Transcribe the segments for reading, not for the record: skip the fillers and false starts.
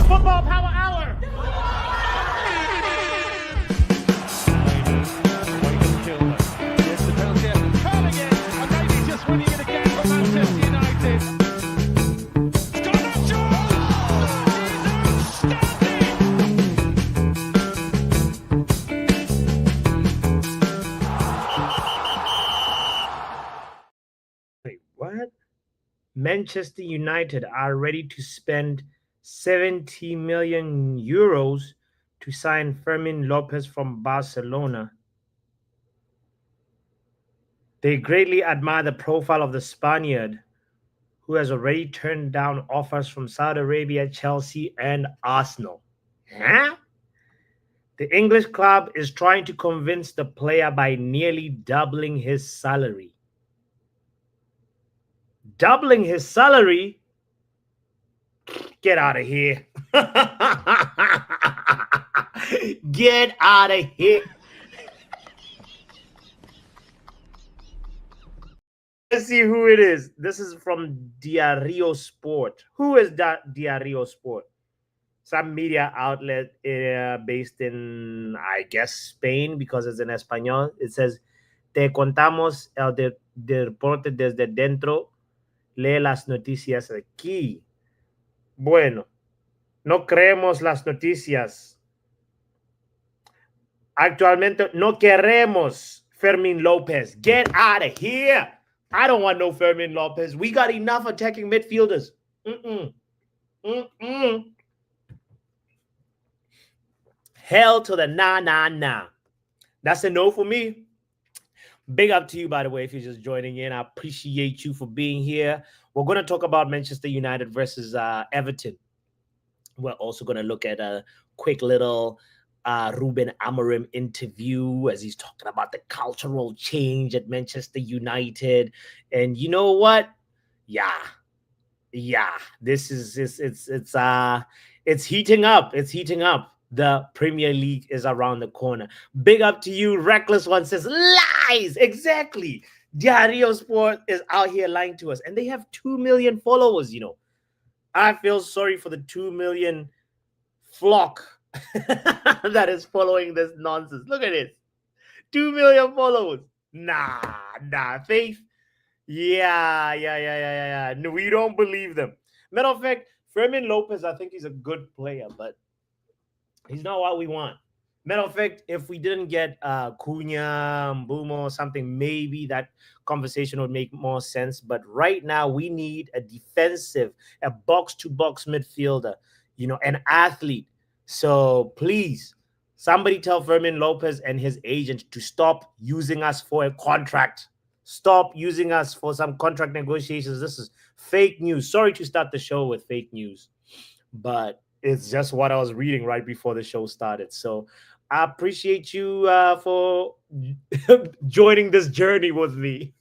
Football Power Hour. Here's the penalty. Curling it, and maybe just winning it again for Manchester United. He's got that shot! Wait, what? Manchester United are ready to spend 70 million euros to sign Fermin Lopez from Barcelona. They greatly admire the profile of the Spaniard, who has already turned down offers from Saudi Arabia, Chelsea, and Arsenal. Huh? The English club is trying to convince the player by nearly doubling his salary. Doubling his salary? Get out of here. Get out of here. Let's see who it is. This is from Diario Sport. Who is that Diario Sport? Some media outlet based in, I guess, Spain, because it's in Español. It says, te contamos el deporte desde dentro. Lee las noticias aquí. Bueno, no creemos las noticias. Actualmente no queremos Fermin Lopez. Get out of here. I don't want no Fermin Lopez. We got enough attacking midfielders. Hell to the nah. That's a no for me. Big up to you, by the way, if you're just joining in. I appreciate you for being here. We're going to talk about Manchester United versus Everton. We're also going to look at a quick little Ruben Amorim interview as he's talking about the cultural change at Manchester United. And you know what? Yeah. This is it's heating up. It's heating up. The Premier League is around the corner. Big up to you. Reckless One says lies. Exactly. Diario Sport is out here lying to us, and they have 2 million followers. You know, I feel sorry for the 2 million flock that is following this nonsense. Look at this. 2 million followers. Nah. Faith. Yeah. No, we don't believe them. Matter of fact, Fermin Lopez, I think he's a good player, but he's not what we want. Matter of fact, if we didn't get Cunha, Mbumo, or something, maybe that conversation would make more sense. But right now, we need a defensive, a box-to-box midfielder, you know, an athlete. So please, somebody tell Fermin Lopez and his agent to stop using us for a contract. Stop using us for some contract negotiations. This is fake news. Sorry to start the show with fake news, but it's just what I was reading right before the show started. So I appreciate you for joining this journey with me.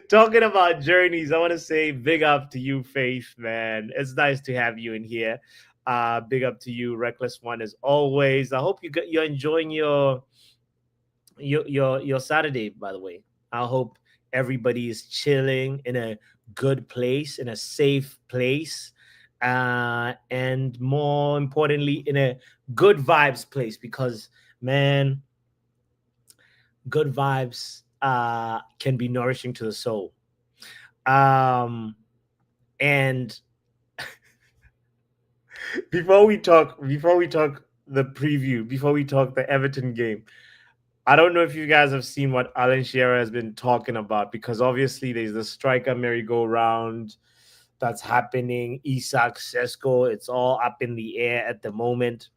Talking about journeys, I want to say big up to you, Faith, man. It's nice to have you in here. Big up to you, Reckless One, as always. I hope you're enjoying your Saturday, by the way. I hope everybody is chilling in a good place, in a safe place. And more importantly, in a good vibes place, because man, good vibes can be nourishing to the soul. And before we talk the preview, before we talk the Everton game, I don't know if you guys have seen what Alan Shearer has been talking about, because obviously there's the striker merry-go-round that's happening. Isak, Sesko, it's all up in the air at the moment,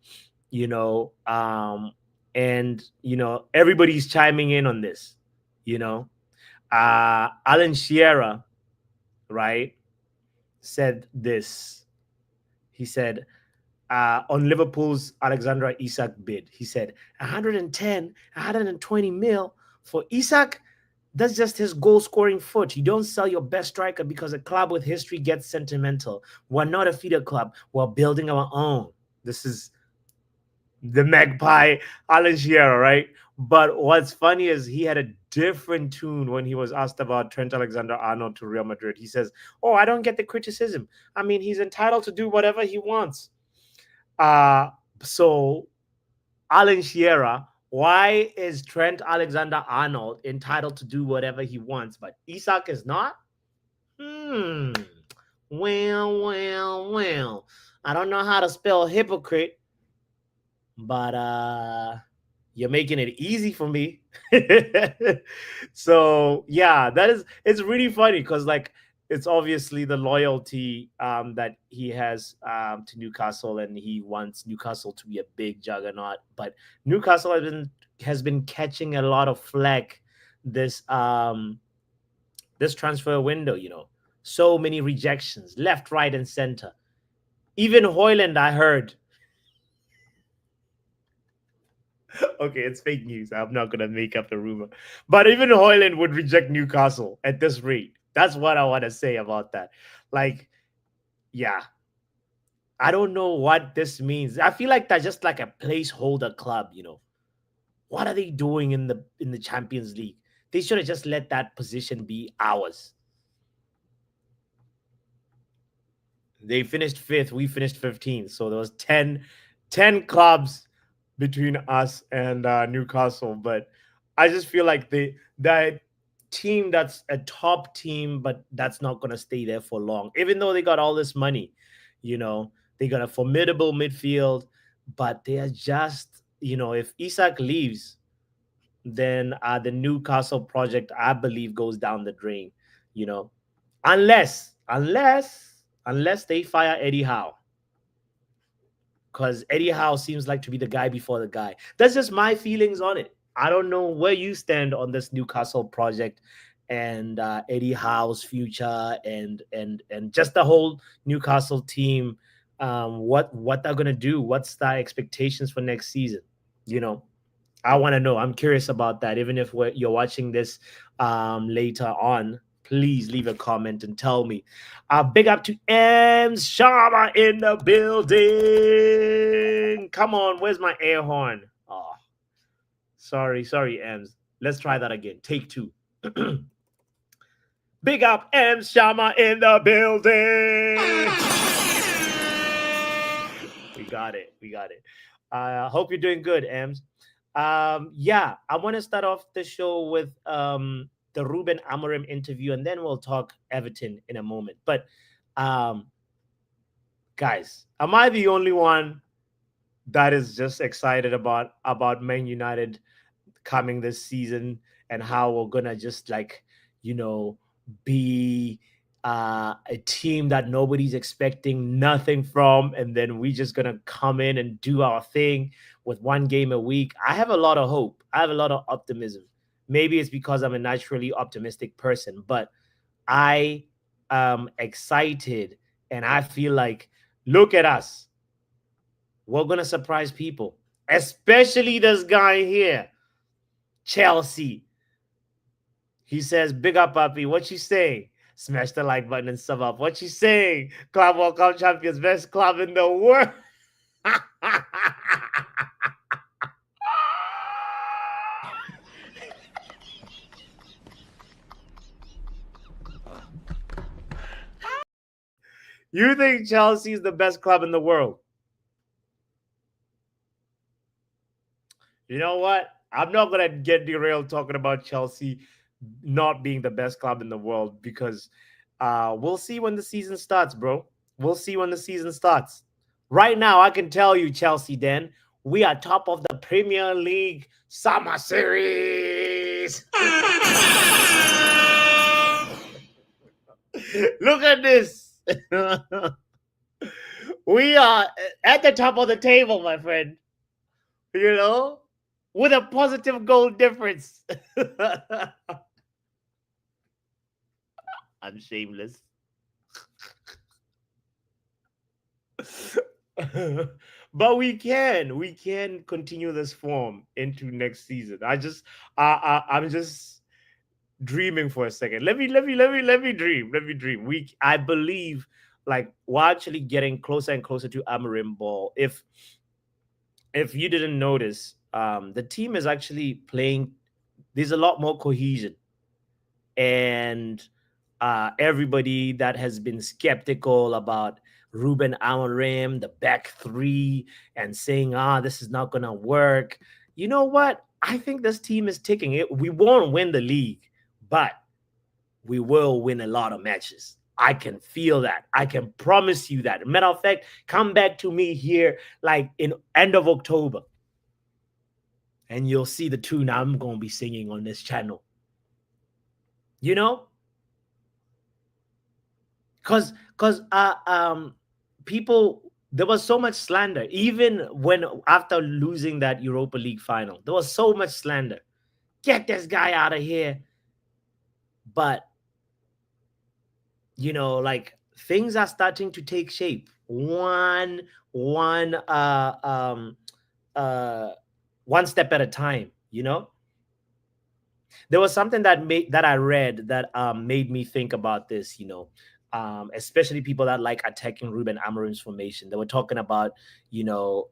you know. And, you know, everybody's chiming in on this, you know. Alan Shearer, right, said this. He said, on Liverpool's Alexander Isak bid, he said, 110, 120 mil for Isak. That's just his goal-scoring foot. You don't sell your best striker because a club with history gets sentimental. We're not a feeder club. We're building our own. This is the Magpie Alan Shearer, right? But what's funny is he had a different tune when he was asked about Trent Alexander-Arnold to Real Madrid. He says, "Oh, I don't get the criticism. I mean, he's entitled to do whatever he wants." Uh so Alan Shearer, why is Trent Alexander-Arnold entitled to do whatever he wants, but Isak is not? Hmm. Well. I don't know how to spell hypocrite, but you're making it easy for me. So yeah, it's really funny because like it's obviously the loyalty that he has to Newcastle, and he wants Newcastle to be a big juggernaut. But Newcastle has been catching a lot of flack this this transfer window. So many rejections, left, right, and center. Even Hoyland, I heard. Okay, it's fake news. I'm not gonna make up the rumor. But even Hoyland would reject Newcastle at this rate. That's what I want to say about that. Like, yeah, I don't know what this means. I feel like that's just like a placeholder club. What are they doing in the Champions League? They should have just let that position be ours. They finished fifth, we finished 15th. So there was 10 clubs between us and Newcastle. But I just feel like that team that's a top team, but that's not going to stay there for long. Even though they got all this money, they got a formidable midfield, but they are just, if Isak leaves, then the Newcastle project, I believe, goes down the drain, you know, unless they fire Eddie Howe, because Eddie Howe seems like to be the guy before the guy. That's just my feelings on it. I don't know where you stand on this Newcastle project and Eddie Howe's future and just the whole Newcastle team. What they're gonna do? What's the expectations for next season? You know, I want to know. I'm curious about that. Even if you're watching this later on, please leave a comment and tell me. Big up to M Sharma in the building. Come on, where's my air horn? Oh, sorry, Ems. Let's try that again. Take two. Big up M Sharma in the building. We got it. I hope you're doing good, Ems. Yeah, I want to start off the show with the Ruben Amorim interview, and then we'll talk Everton in a moment. But guys, am I the only one that is just excited about Man United coming this season and how we're gonna just be a team that nobody's expecting nothing from, and then we just gonna come in and do our thing with one game a week? I have a lot of hope. I have a lot of optimism. Maybe it's because I'm a naturally optimistic person, but I am excited, and I feel like, look at us. We're gonna surprise people, especially this guy here, Chelsea. He says, "Big up, Papi. What you saying? Smash the like button and sub up. What you saying? Club World Cup champions, best club in the world." You think Chelsea is the best club in the world? You know what? I'm not going to get derailed talking about Chelsea not being the best club in the world, because we'll see when the season starts, bro. We'll see when the season starts. Right now, I can tell you, Chelsea, Dan, we are top of the Premier League Summer Series. Look at this. We are at the top of the table, my friend. With a positive goal difference. I'm shameless. But we can continue this form into next season. I'm just dreaming for a second. Let me dream. I believe, like, we're actually getting closer and closer to Amorim ball. If you didn't notice, the team is actually playing There's a lot more cohesion. And everybody that has been skeptical about Ruben Amorim, the back three, and saying, this is not going to work. You know what? I think this team is ticking it. We won't win the league, but we will win a lot of matches. I can feel that. I can promise you that. Matter of fact, come back to me here like in end of October, and you'll see the tune I'm going to be singing on this channel. You know? Because people, there was so much slander. Even when after losing that Europa League final, there was so much slander. Get this guy out of here. But you know, like things are starting to take shape. One step at a time, you know. There was something that I read that made me think about this, you know, especially people that like attacking Ruben Amorim's formation. They were talking about, you know,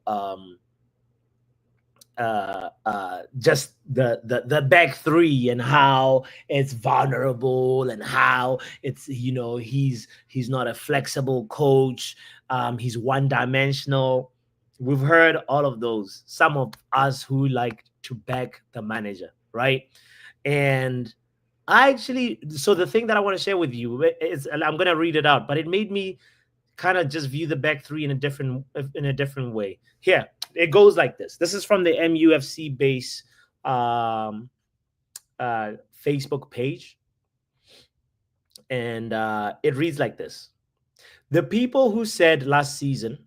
just the back three and how it's vulnerable and how it's, you know, he's not a flexible coach. He's one dimensional. We've heard all of those. Some of us who like to back the manager, right? And I actually, so the thing that I want to share with you is, I'm going to read it out, but it made me kind of just view the back three in a different way. Here, it goes like this. This is from the MUFC base Facebook page. And it reads like this. The people who said last season,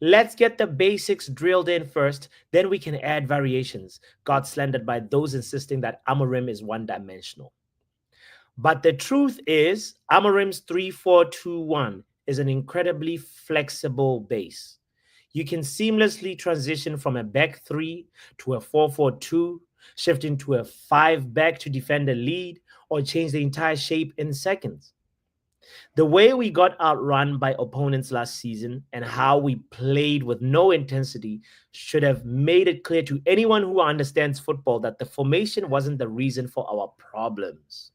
let's get the basics drilled in first, then we can add variations, got slandered by those insisting that Amorim is one-dimensional. But the truth is, Amorim's 3-4-2-1 is an incredibly flexible base. You can seamlessly transition from a back three to a 4-4-2, shift into a 5-back to defend the lead, or change the entire shape in seconds. The way we got outrun by opponents last season and how we played with no intensity should have made it clear to anyone who understands football that the formation wasn't the reason for our problems.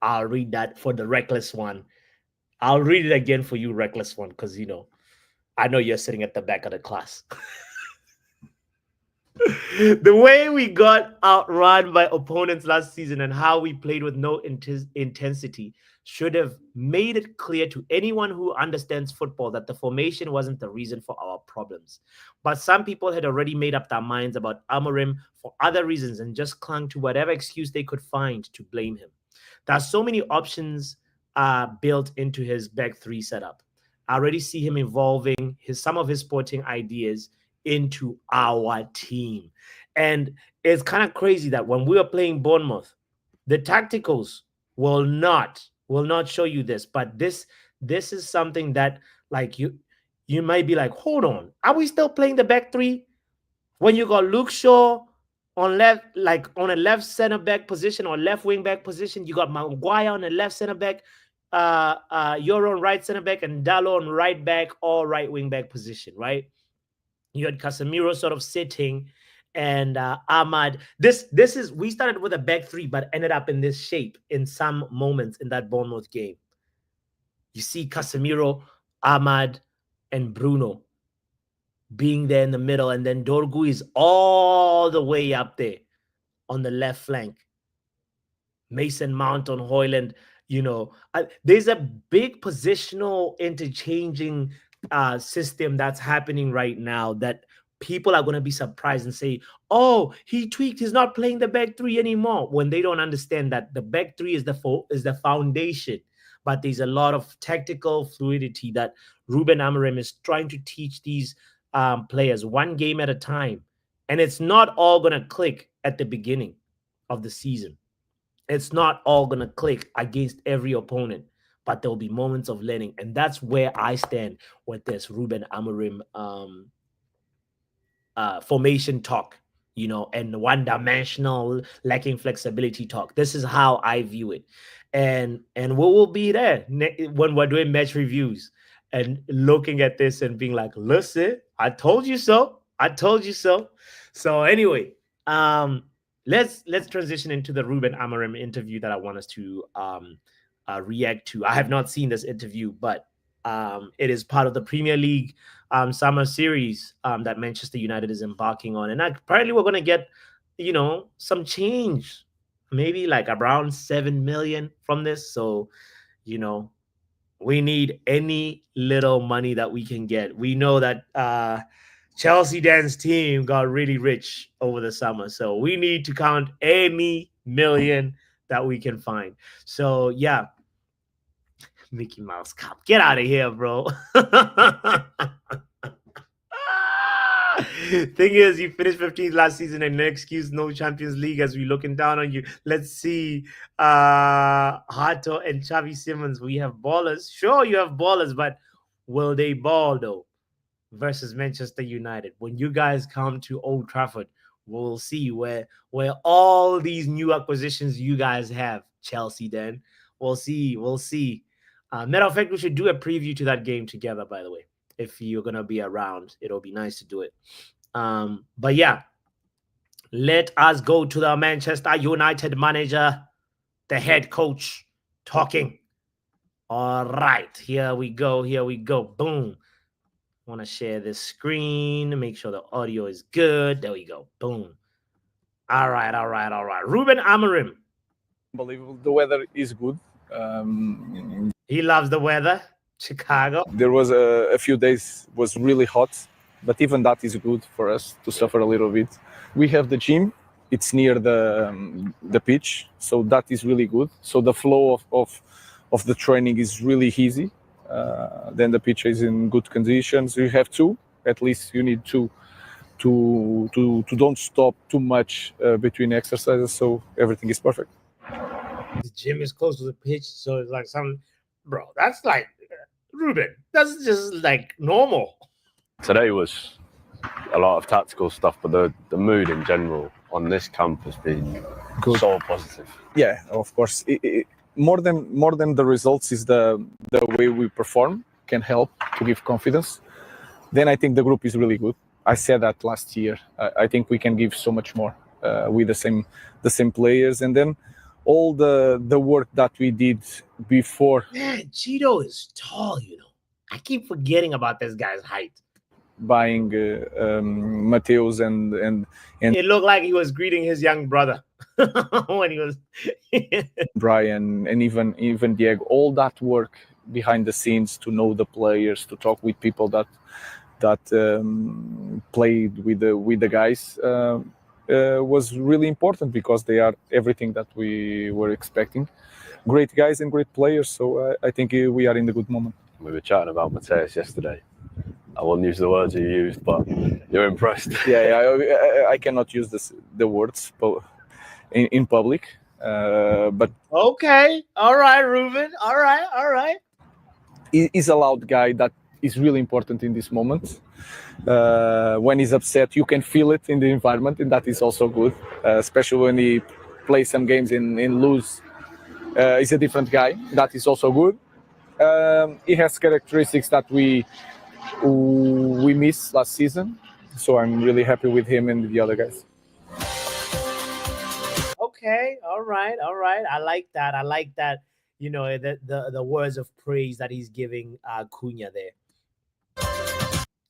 I'll read that for the reckless one. I'll read it again for you, reckless one, because, you know, I know you're sitting at the back of the class. The way we got outrun by opponents last season and how we played with no intensity should have made it clear to anyone who understands football that the formation wasn't the reason for our problems. But some people had already made up their minds about Amorim for other reasons and just clung to whatever excuse they could find to blame him. There are so many options built into his back three setup. I already see him evolving some of his sporting ideas into our team. And it's kind of crazy that when we were playing Bournemouth, the tacticals will not show you this, but this is something that, like, you might be like, hold on, are we still playing the back three when you got Luke Shaw on left, like on a left center back position or left wing back position? You got Maguire on the left center back, you're on right center back, and Dallo on right back or right wing back position, right? You had Casemiro sort of sitting, and Ahmad. This is, we started with a back three, but ended up in this shape in some moments in that Bournemouth game. You see Casemiro, Ahmad, and Bruno being there in the middle, and then Dorgu is all the way up there on the left flank. Mason Mount on Hoyland. You know, there's a big positional interchanging system that's happening right now that people are going to be surprised and say, oh, he tweaked, he's not playing the back three anymore, when they don't understand that the back three is the foundation. But there's a lot of tactical fluidity that Ruben Amorim is trying to teach these players one game at a time. And it's not all going to click at the beginning of the season. It's not all going to click against every opponent, but there'll be moments of learning. And that's where I stand with this Ruben Amorim formation talk, you know, and one-dimensional, lacking flexibility talk. This is how I view it. And we will be there when we're doing match reviews and looking at this and being like, listen, I told you so. I told you so. So anyway, let's transition into the Ruben Amorim interview that I want us to react to. I have not seen this interview, but it is part of the Premier League summer series that Manchester United is embarking on, and apparently we're going to get, some change, maybe like around 7 million from this. So, we need any little money that we can get. We know that Chelsea Dan's team got really rich over the summer, so we need to count any million that we can find. So yeah, Mickey Mouse Cup, get out of here, bro. Thing is, you finished 15th last season and no excuse, no Champions League as we looking down on you. Let's see. Hato and Xavi Simons, we have ballers. Sure, you have ballers, but will they ball though? Versus Manchester United. When you guys come to Old Trafford, we'll see where all these new acquisitions you guys have. Chelsea, then we'll see. Matter of fact, we should do a preview to that game together, by the way. If you're going to be around, it'll be nice to do it. But yeah, let us go to the Manchester United manager, the head coach, talking. All right, here we go. Boom. I want to share this screen, make sure the audio is good. There we go. Boom. All right. Ruben Amorim. Unbelievable. The weather is good. He loves the weather. Chicago. There was a few days was really hot, but even that is good for us to suffer a little bit. We have the gym. It's near the pitch, so that is really good. So the flow of the training is really easy. Then the pitch is in good conditions. You have two. At least you need to don't stop too much between exercises, so everything is perfect. The gym is close to the pitch, so it's like bro, that's like, Ruben, that's just like normal. Today was a lot of tactical stuff, but the mood in general on this camp has been good. So positive. Yeah, of course. More than the results is the way we perform can help to give confidence. Then I think the group is really good. I said that last year. I think we can give so much more with the same players, and then all the work that we did before. Man, Cheeto is tall, I keep forgetting about this guy's height. Buying Mateus and it looked like he was greeting his young brother when he was Brian and even Diego. All that work behind the scenes to know the players, to talk with people that played with the guys. Was really important because they are everything that we were expecting. Great guys and great players, so I think we are in the good moment. We were chatting about Mateus yesterday. I won't use the words you used, but you're impressed. Yeah, I cannot use the words in public, but okay. All right, Ruben. All right. He's a loud guy that is really important in this moment. When he's upset, you can feel it in the environment, and that is also good, especially when he plays some games and lose. He's a different guy. That is also good. He has characteristics that we missed last season, so I'm really happy with him and the other guys. Okay, all right. I like that. The words of praise that he's giving Cunha there.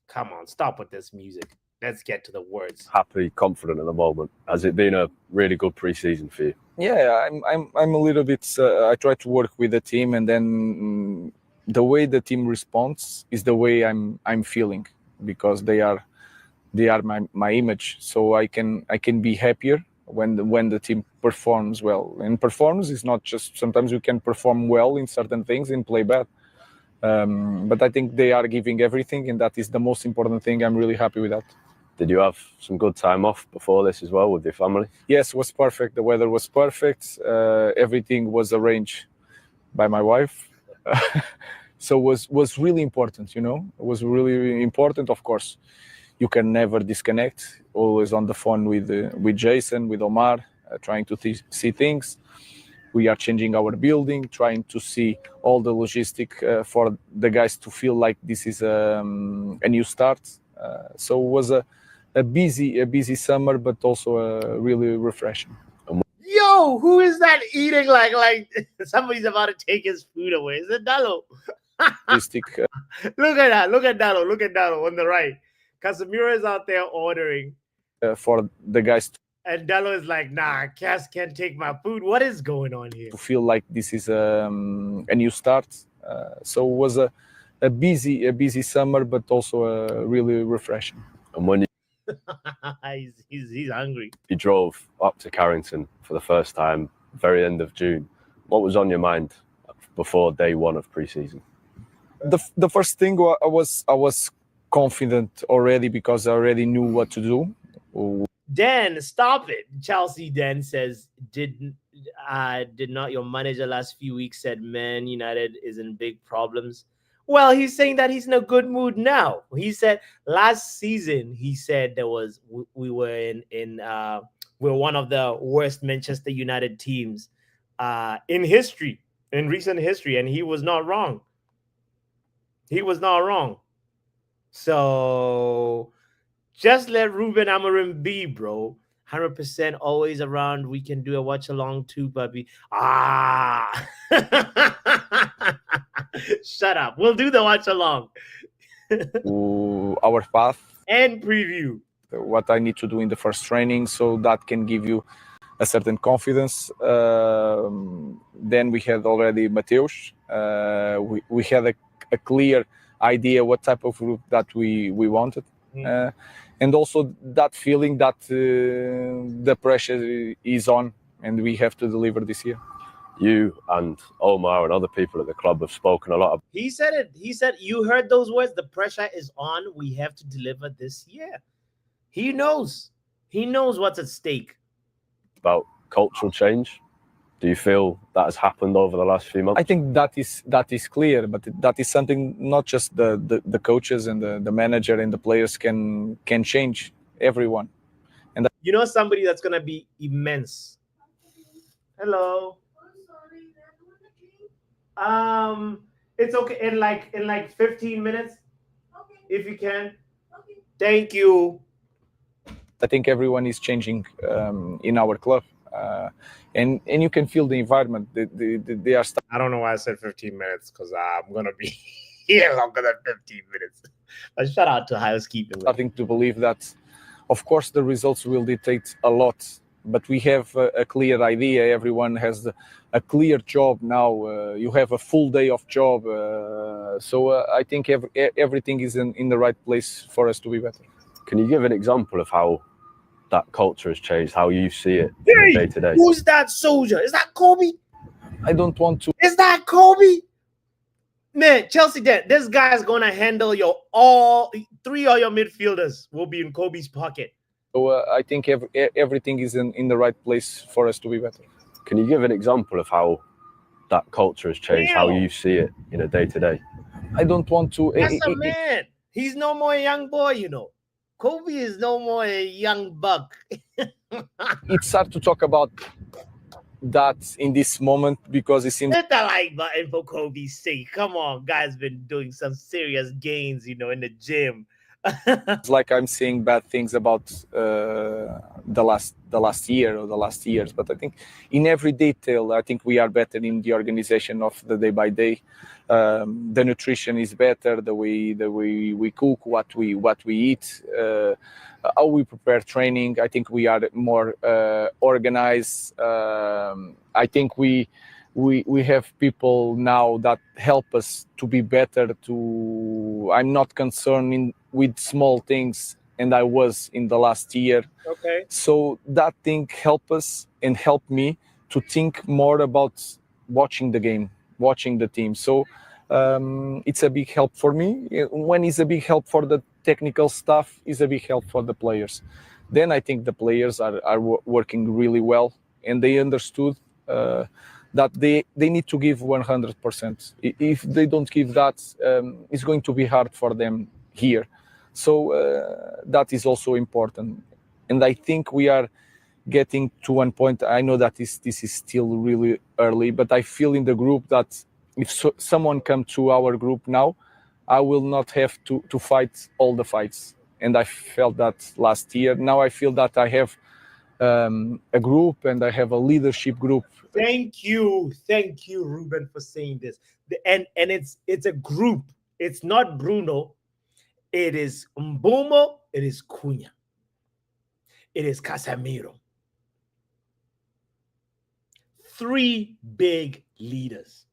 Come on, stop with this music. Let's get to the words. Happy, confident at the moment. Has it been a really good pre-season for you? Yeah, I'm a little bit. I try to work with the team, and then the way the team responds is the way I'm feeling, because they are my image. So I can be happier when the team performs well. And performs is not just sometimes you can perform well in certain things and play bad. But I think they are giving everything, and that is the most important thing. I'm really happy with that. Did you have some good time off before this as well with your family? Yes, it was perfect. The weather was perfect. Everything was arranged by my wife. So it was really important, It was really important. Of course, you can never disconnect. Always on the phone with Jason, with Omar, trying to see things. We are changing our building, trying to see all the logistic for the guys to feel like this is a new start. So it was a a busy summer, but also really refreshing. Yo, who is that eating like somebody's about to take his food away? Is it Dallo? Look at that. Look at Dallo. Look at Dallo on the right. Casemiro is out there ordering. For the guys and Dallo is like, nah, Cass can't take my food. What is going on here? to feel like this is a new start. So it was a busy summer, but also really refreshing. And when he's hungry. you drove up to Carrington for the first time, very end of June, what was on your mind before day one of pre-season? The first thing I was confident already because I already knew what to do. Dan, stop it. Chelsea Dan says, did not your manager last few weeks said Man United is in big problems? Well, he's saying that he's in a good mood now. He said last season, he said we were we're one of the worst Manchester United teams in recent history, and he was not wrong. He was not wrong. So just let Ruben Amorim be, bro. 100% always around. We can do a watch along too, puppy. Shut up. We'll do the watch along. Our path and preview what I need to do in the first training, so that can give you a certain confidence. Then we had already Mateus. We had a clear idea what type of group that we wanted. And also that feeling that the pressure is on and we have to deliver this year. You and Omar and other people at the club have spoken a lot. He said it. He said, you heard those words. The pressure is on. We have to deliver this year. He knows. He knows what's at stake. About cultural change. Do you feel that has happened over the last few months? I think that is clear, but that is something not just the coaches and the manager and the players can change. Everyone. And you know somebody that's gonna be immense. Hello. It's okay in like 15 minutes. Okay. If you can. Okay. Thank you. I think everyone is changing in our club. And you can feel the environment. They are. I don't know why I said 15 minutes because I'm gonna be here longer than 15 minutes. But shout out to housekeeping. Starting to believe that, of course, the results will dictate a lot, but we have a clear idea. Everyone has a clear job now. You have a full day of job, so I think everything is in the right place for us to be better. Can you give an example of how that culture has changed, how you see it day to day? Who's that soldier? Is that Kobe? I don't want to. Is that Kobe? Man, Chelsea, this guy's going to handle all three of your midfielders will be in Kobe's pocket. So I think everything is in the right place for us to be better. Can you give an example of how that culture has changed, how you see it day to day? I don't want to. That's a man. He's no more a young boy, you know. Kobe is no more a young buck. It's hard to talk about that in this moment because it seems. Hit the like button for Kobe's sake. Come on, guy's been doing some serious gains, in the gym. It's like I'm saying bad things about the last year or the last years, but I think in every detail, I think we are better in the organization of the day by day. The nutrition is better, the way we cook, what we eat, how we prepare training. I think we are more organized. I think we have people now that help us to be better. I'm not concerned with small things, and I was in the last year. Okay. So that thing help us and help me to think more about watching the game, watching the team. So it's a big help for me. When it's a big help for the technical staff, it's a big help for the players. Then I think the players are working really well, and they understood that they need to give 100%. If they don't give that, it's going to be hard for them here. So that is also important. And I think we are getting to one point. I know that this is still really early, but I feel in the group that if someone comes to our group now, I will not have to fight all the fights. and I felt that last year. Now I feel that I have a group and I have a leadership group. Thank you, Ruben, for saying this. And it's a group. It's not Bruno. It is Mbomo. It is Cunha. It is Casemiro. 3 big leaders.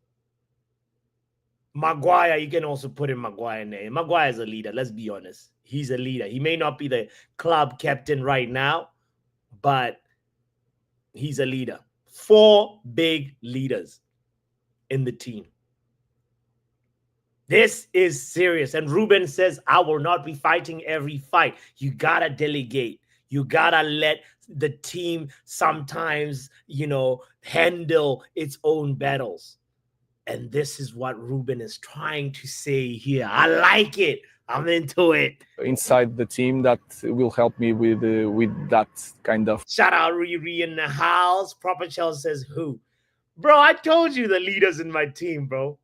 Maguire, you can also put in Maguire in there. Maguire is a leader. Let's be honest. He's a leader. He may not be the club captain right now, but he's a leader. 4 big leaders in the team. This is serious. And Ruben says, I will not be fighting every fight. You got to delegate. You got to let the team sometimes, handle its own battles. And this is what Ruben is trying to say here. I like it. I'm into it. Inside the team that will help me with that kind of. Shout out Riri in the house. Proper Chell says who? Bro, I told you the leaders in my team, bro.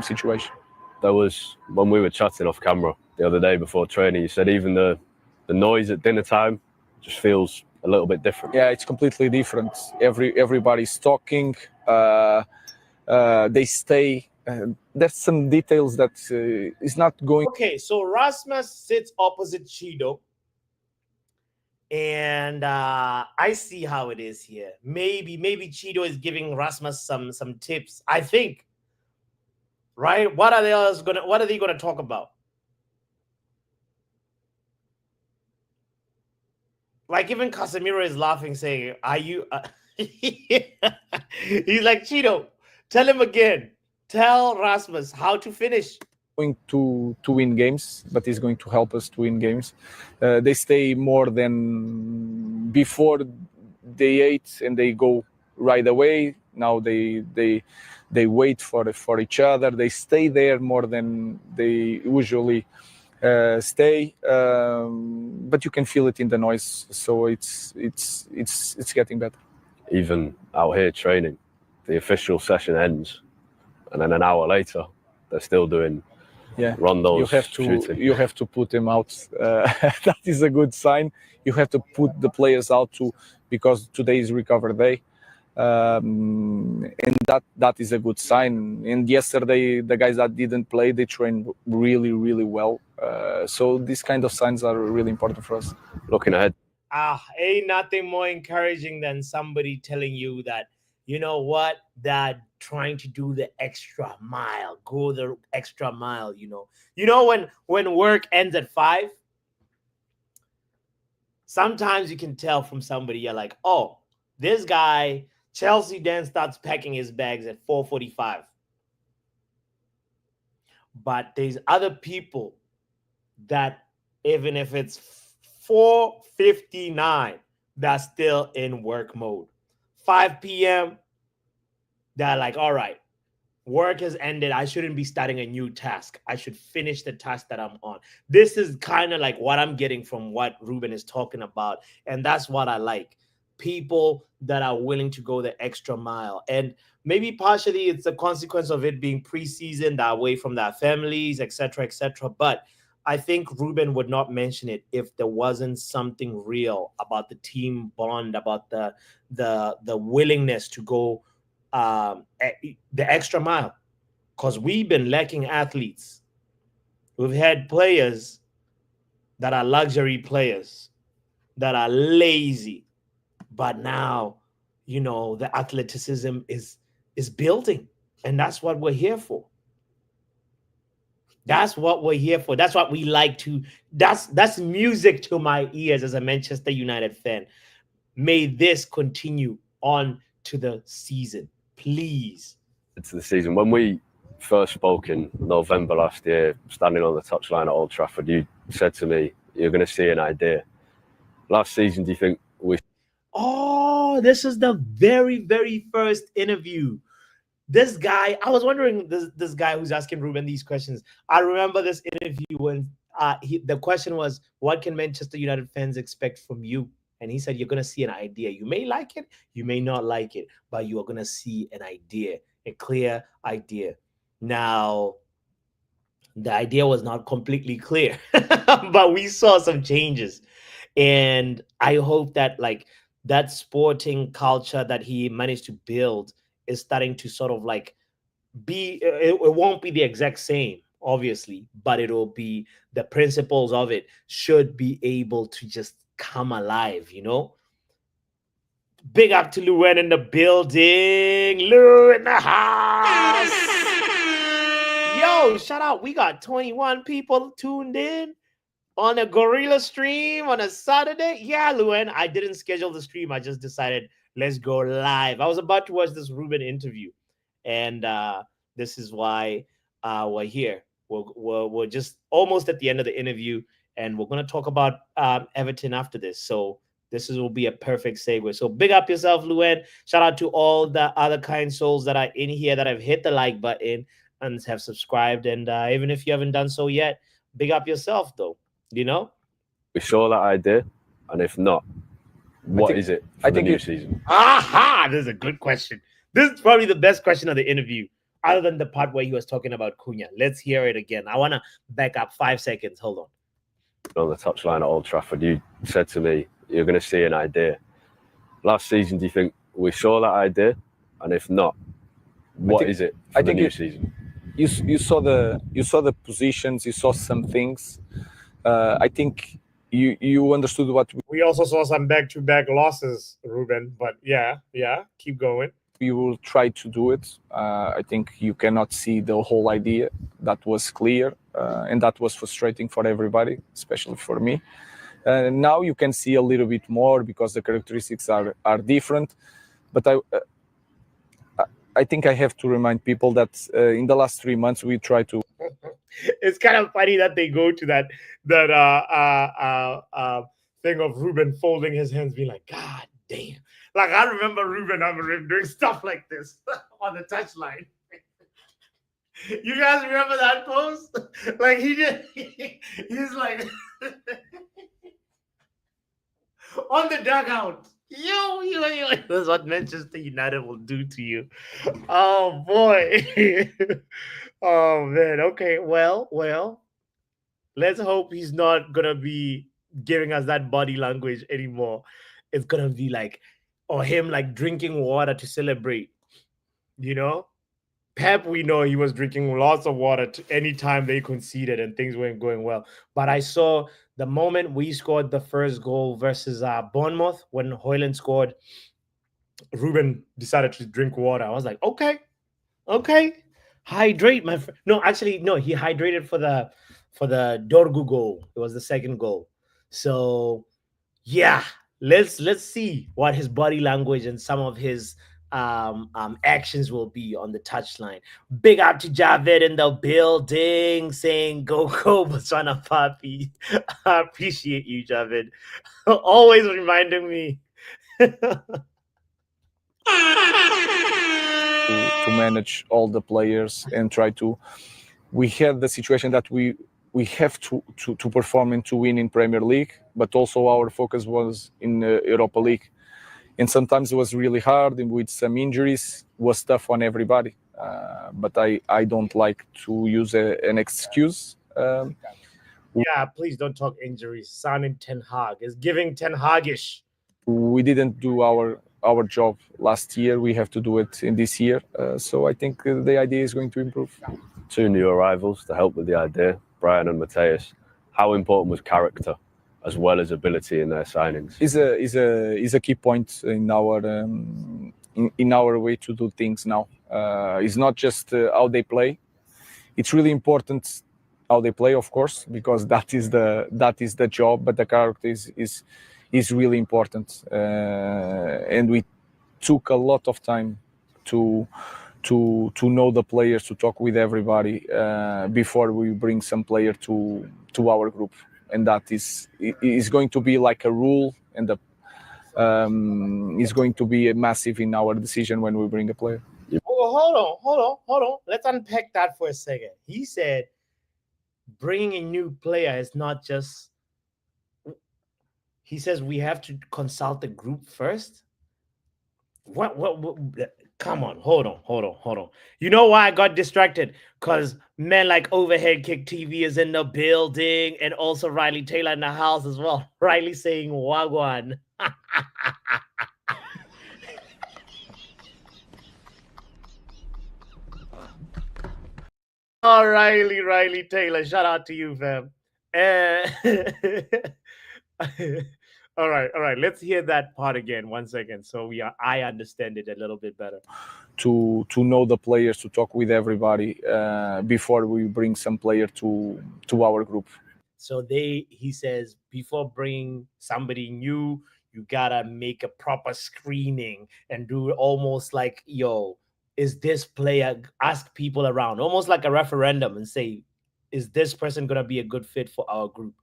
Situation. There was, when we were chatting off camera the other day before training, you said even the noise at dinner time just feels a little bit different. Yeah, it's completely different. Everybody's talking. They stay. There's some details that is not going. Okay, so Rasmus sits opposite Chido. And I see how it is here. Maybe Chido is giving Rasmus some tips. I think. Right? What are they gonna talk about? Like even Casemiro is laughing, saying, "Are you?" He's like, Chido, tell him again. Tell Rasmus how to finish. Going to win games, but he's going to help us to win games. They stay more than before. They ate and they go right away. Now they wait for each other. They stay there more than they usually stay. But you can feel it in the noise. So it's getting better. Even out here training, the official session ends, and then an hour later, they're still doing. Yeah, rondos, you have to put them out. That is a good sign. You have to put the players out too, because today is recover day, and that is a good sign. And yesterday, the guys that didn't play, they trained really, really well. So these kind of signs are really important for us. Looking ahead. Ain't nothing more encouraging than somebody telling you that, you know what, that trying to do the extra mile, go the extra mile, when work ends at 5, sometimes you can tell from somebody, you're like, oh, this guy, Chelsea then starts packing his bags at 4:45. But there's other people that even if it's 4:59, that's still in work mode. 5 p.m., they're like, all right, work has ended. I shouldn't be starting a new task. I should finish the task that I'm on. This is kind of like what I'm getting from what Ruben is talking about. And that's what I like. People that are willing to go the extra mile. And maybe partially it's a consequence of it being preseason, they're away from their families, etc., etc. But I think Ruben would not mention it if there wasn't something real about the team bond, about the willingness to go the extra mile, because we've been lacking athletes. We've had players that are luxury players that are lazy, but now the athleticism is building, and that's what we're here for. That's what we're here for. That's what we like to. That's music to my ears as a Manchester United fan. May this continue on to the season. Please. It's the season. When we first spoke in November last year, standing on the touchline at Old Trafford, you said to me, you're going to see an idea. Last season, do you think we... Oh, this is the very, very first interview. This guy, I was wondering, this guy who's asking Ruben these questions. I remember this interview when the question was, what can Manchester United fans expect from you? And he said, you're going to see an idea. You may like it, you may not like it, but you are going to see an idea, a clear idea. Now, the idea was not completely clear, but we saw some changes. And I hope that like that sporting culture that he managed to build is starting to sort of like be, it won't be the exact same, obviously, but it'll be, the principles of it should be able to just come alive, you know. Big up to Luen in the building. Lou in the house. Yo, shout out. We got 21 people tuned in on a gorilla stream on a Saturday. Yeah, Luen, I didn't schedule the stream. I just decided let's go live. I was about to watch this Ruben interview, and this is why we're here. We're just almost at the end of the interview, and we're going to talk about Everton after this. So this will be a perfect segue. So big up yourself, Luen. Shout out to all the other kind souls that are in here that have hit the like button and have subscribed. And even if you haven't done so yet, big up yourself, though. You know? We saw that idea, and if not, what is it for the new season? Aha! This is a good question. This is probably the best question of the interview, other than the part where he was talking about Cunha. Let's hear it again. I want to back up 5 seconds. Hold on. On the touchline at Old Trafford, you said to me, you're going to see an idea. Last season, do you think we saw that idea? And if not, what is it for the new season? You saw the positions, you saw some things. I think you understood what we also saw some back-to-back losses, Ruben. But yeah, keep going. We will try to do it. I think you cannot see the whole idea. That was clear, and that was frustrating for everybody, especially for me. Now you can see a little bit more because the characteristics are different. But I think I have to remind people that in the last 3 months we try to. It's kind of funny that they go to that thing of Ruben folding his hands, being like, "God damn!" Like I remember Ruben Amorim doing stuff like this on the touchline. You guys remember that pose? Like he's like on the dugout. Yo. That's what Manchester United will do to you. Oh boy. Oh man. Okay. Well. Let's hope he's not gonna be giving us that body language anymore. It's gonna be like, or him like drinking water to celebrate. You know? Pep, we know he was drinking lots of water any time they conceded and things weren't going well. But I saw the moment we scored the first goal versus Bournemouth, when Højlund scored, Ruben decided to drink water. I was like, okay, hydrate, my friend. No, actually, no, he hydrated for the Dorgu goal. It was the second goal. So yeah, let's see what his body language and some of his actions will be on the touchline. Big up to Javed in the building saying go Botswana Papi. I appreciate you, Javed. Always reminding me to manage all the players and try to. We had the situation that we have to perform and to win in Premier League, but also our focus was in Europa League. And sometimes it was really hard, and with some injuries, was tough on everybody. But I don't like to use an excuse. Yeah, please don't talk injuries. Sounding Ten Hag is giving Ten Hagish. We didn't do our job last year. We have to do it in this year. So I think the idea is going to improve. 2 new arrivals to help with the idea, Brian and Mateus. How important was character as well as ability in their signings? Is a key point in our way to do things now. It's not just how they play. It's really important how they play, of course, because that is the job. But the character is really important, and we took a lot of time to know the players, to talk with everybody before we bring some player to our group. And that is going to be like a rule, and is going to be a massive in our decision when we bring a player. Oh, hold on. Let's unpack that for a second. He said bringing a new player is not just. He says we have to consult the group first. What Come on, hold on. You know why I got distracted? Because men like Overhead Kick TV is in the building, and also Riley Taylor in the house as well. Riley saying Wagwan. Oh, Riley Taylor, shout out to you, fam. All right. Let's hear that part again. 1 second, so I understand it a little bit better. To know the players, to talk with everybody before we bring some player to our group. So he says, before bringing somebody new, you gotta make a proper screening and do almost like, yo, is this player, ask people around, almost like a referendum, and say, is this person gonna be a good fit for our group?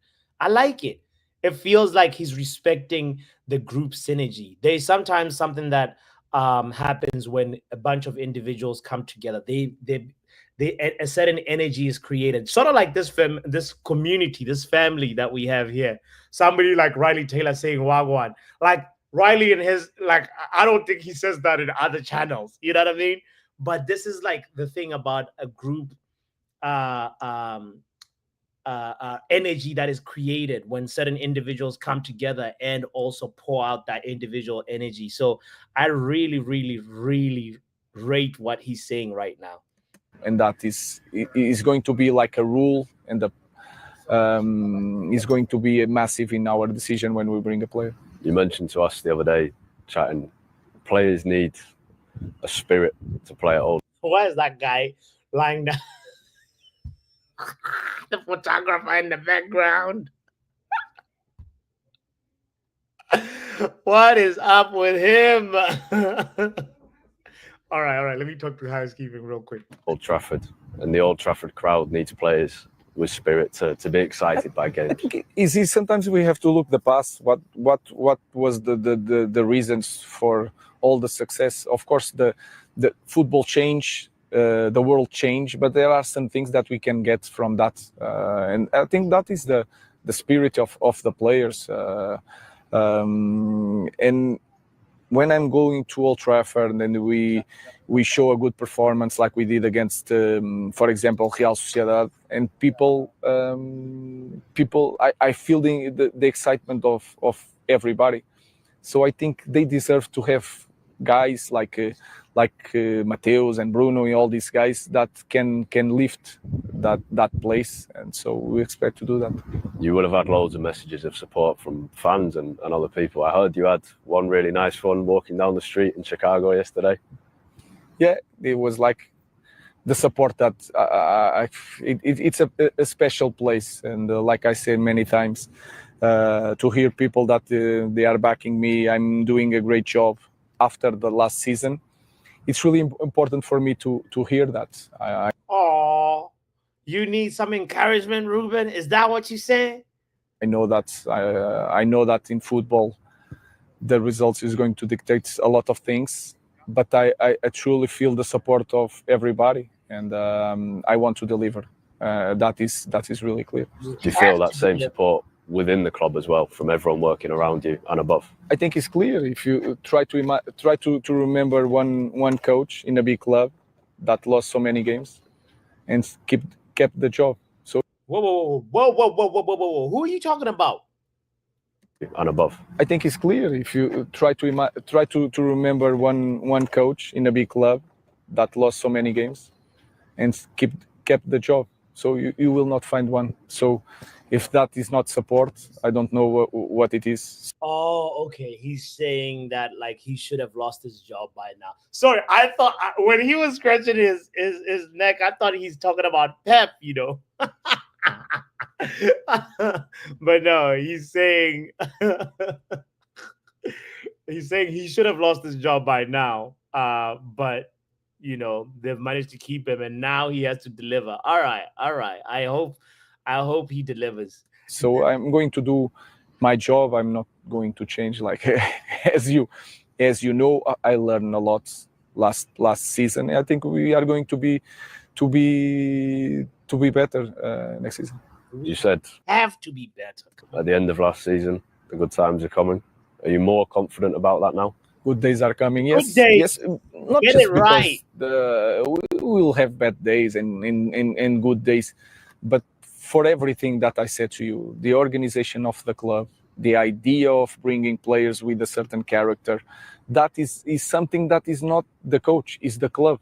I like it. It feels like he's respecting the group synergy. There's sometimes something that happens when a bunch of individuals come together. A certain energy is created, sort of like this community, this family that we have here. Somebody like Riley Taylor saying Wagwan, like Riley and his, like, I don't think he says that in other channels. You know what I mean? But this is like the thing about a group energy that is created when certain individuals come together and also pour out that individual energy. So I really, really, really rate what he's saying right now. And that is going to be like a rule, and is going to be massive in our decision when we bring a player. You mentioned to us the other day, chatting, players need a spirit to play at all. Why is that guy lying down? The photographer in the background. What is up with him? All right. Let me talk to housekeeping real quick. Old Trafford, and the Old Trafford crowd needs players with spirit to be excited by games. Easy. Sometimes we have to look the past. What was the reasons for all the success? Of course, the football change, the world change, but there are some things that we can get from that, and I think that is the spirit of the players. And when I'm going to Old Trafford and we show a good performance like we did against, for example, Real Sociedad, and people, I feel the excitement of everybody. So I think they deserve to have guys like Mateus and Bruno and all these guys that can lift that place, and so we expect to do that. You would have had loads of messages of support from fans and other people. I heard you had one really nice one walking down the street in Chicago yesterday. Yeah, it was like the support that it's a special place, and like I said many times, to hear people that they are backing me, I'm doing a great job after the last season. It's really important for me to hear that. Oh, you need some encouragement, Ruben? Is that what you say? I know that in football, the results is going to dictate a lot of things, but I truly feel the support of everybody, and I want to deliver. That is really clear. Do you feel that same support within the club as well, from everyone working around you and above? I think it's clear. If you try to remember one coach in a big club that lost so many games and kept the job. So Whoa! Who are you talking about? And above. I think it's clear. If you try to remember one coach in a big club that lost so many games and kept the job. So you will not find one. So if that is not support, I don't know what it is. Oh, okay. He's saying that like he should have lost his job by now. Sorry, I thought when he was scratching his neck, I thought he's talking about Pep, you know. But no, he's saying he should have lost his job by now. But you know, they've managed to keep him, and now he has to deliver. All right. I hope he delivers. So I'm going to do my job. I'm not going to change. Like as you know, I learned a lot last season. I think we are going to be better next season. You said have to be better at the end of last season, the good times are coming. Are you more confident about that now? Good days are coming. Yes, days. yes. Not Get just it because right. we will have bad days and good days, but for everything that I said to you, the organization of the club, the idea of bringing players with a certain character, that is something that is not the coach, is the club.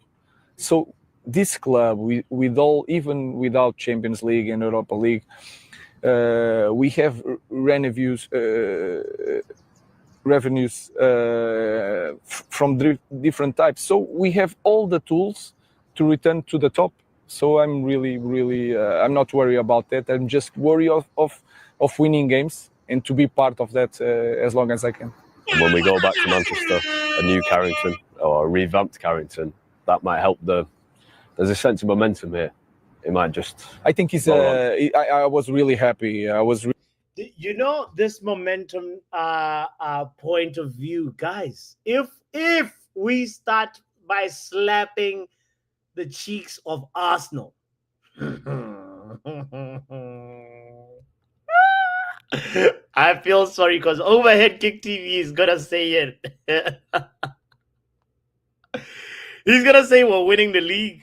So this club, with all, even without Champions League and Europa League, we have revenues from different types. So we have all the tools to return to the top. So I'm really, I'm not worried about that. I'm just worried of winning games and to be part of that as long as I can. And when we go back to Manchester, a new Carrington or a revamped Carrington, that might help. There's a sense of momentum here. It might just. I think I was really happy. You know, this momentum point of view, guys. If we start by slapping the cheeks of Arsenal. I feel sorry because Overhead Kick TV is gonna say it. He's gonna say we're winning the league.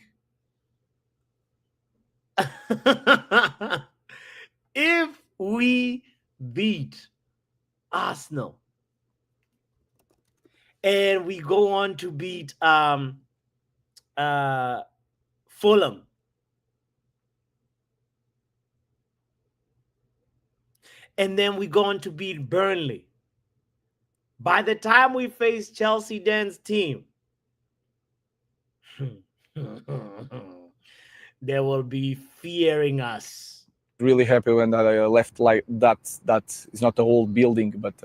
If we beat Arsenal and we go on to beat Fulham, and then we go on to beat Burnley, by the time we face Chelsea Dan's team, they will be fearing us. Really happy when I left like that. That is not the whole building, but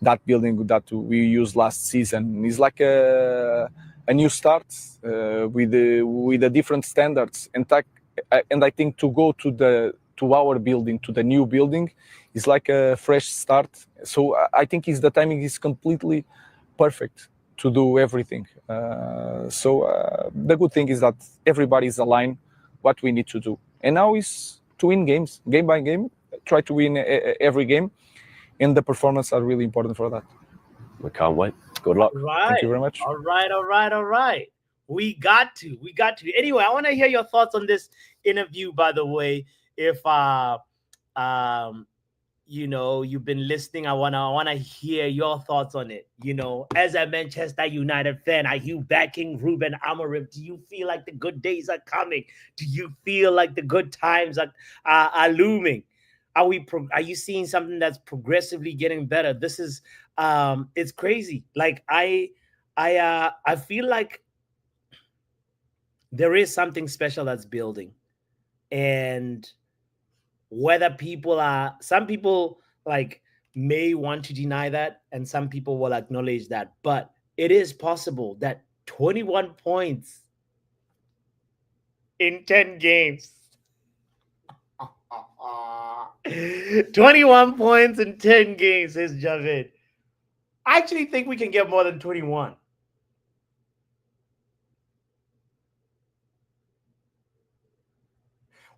that building that we used last season is like a new start with the different standards. And I think to go to our building, to the new building, is like a fresh start. So I think the timing is completely perfect to do everything. So the good thing is that everybody is aligned what we need to do. And now is to win games, game by game, try to win every game. And the performance are really important for that. We can't wait. Good luck. Right. Thank you very much. All right. We got to. Anyway, I want to hear your thoughts on this interview, by the way. If you know, you've been listening, I wanna hear your thoughts on it. You know, as a Manchester United fan, are you backing Ruben Amorim? Do you feel like the good days are coming? Do you feel like the good times are looming? Are you seeing something that's progressively getting better? This is it's crazy. Like I feel like there is something special that's building, and whether some people like may want to deny that, and some people will acknowledge that, but it is possible that 21 points in 10 games. 21 points in 10 games, says Javid. I actually think we can get more than 21.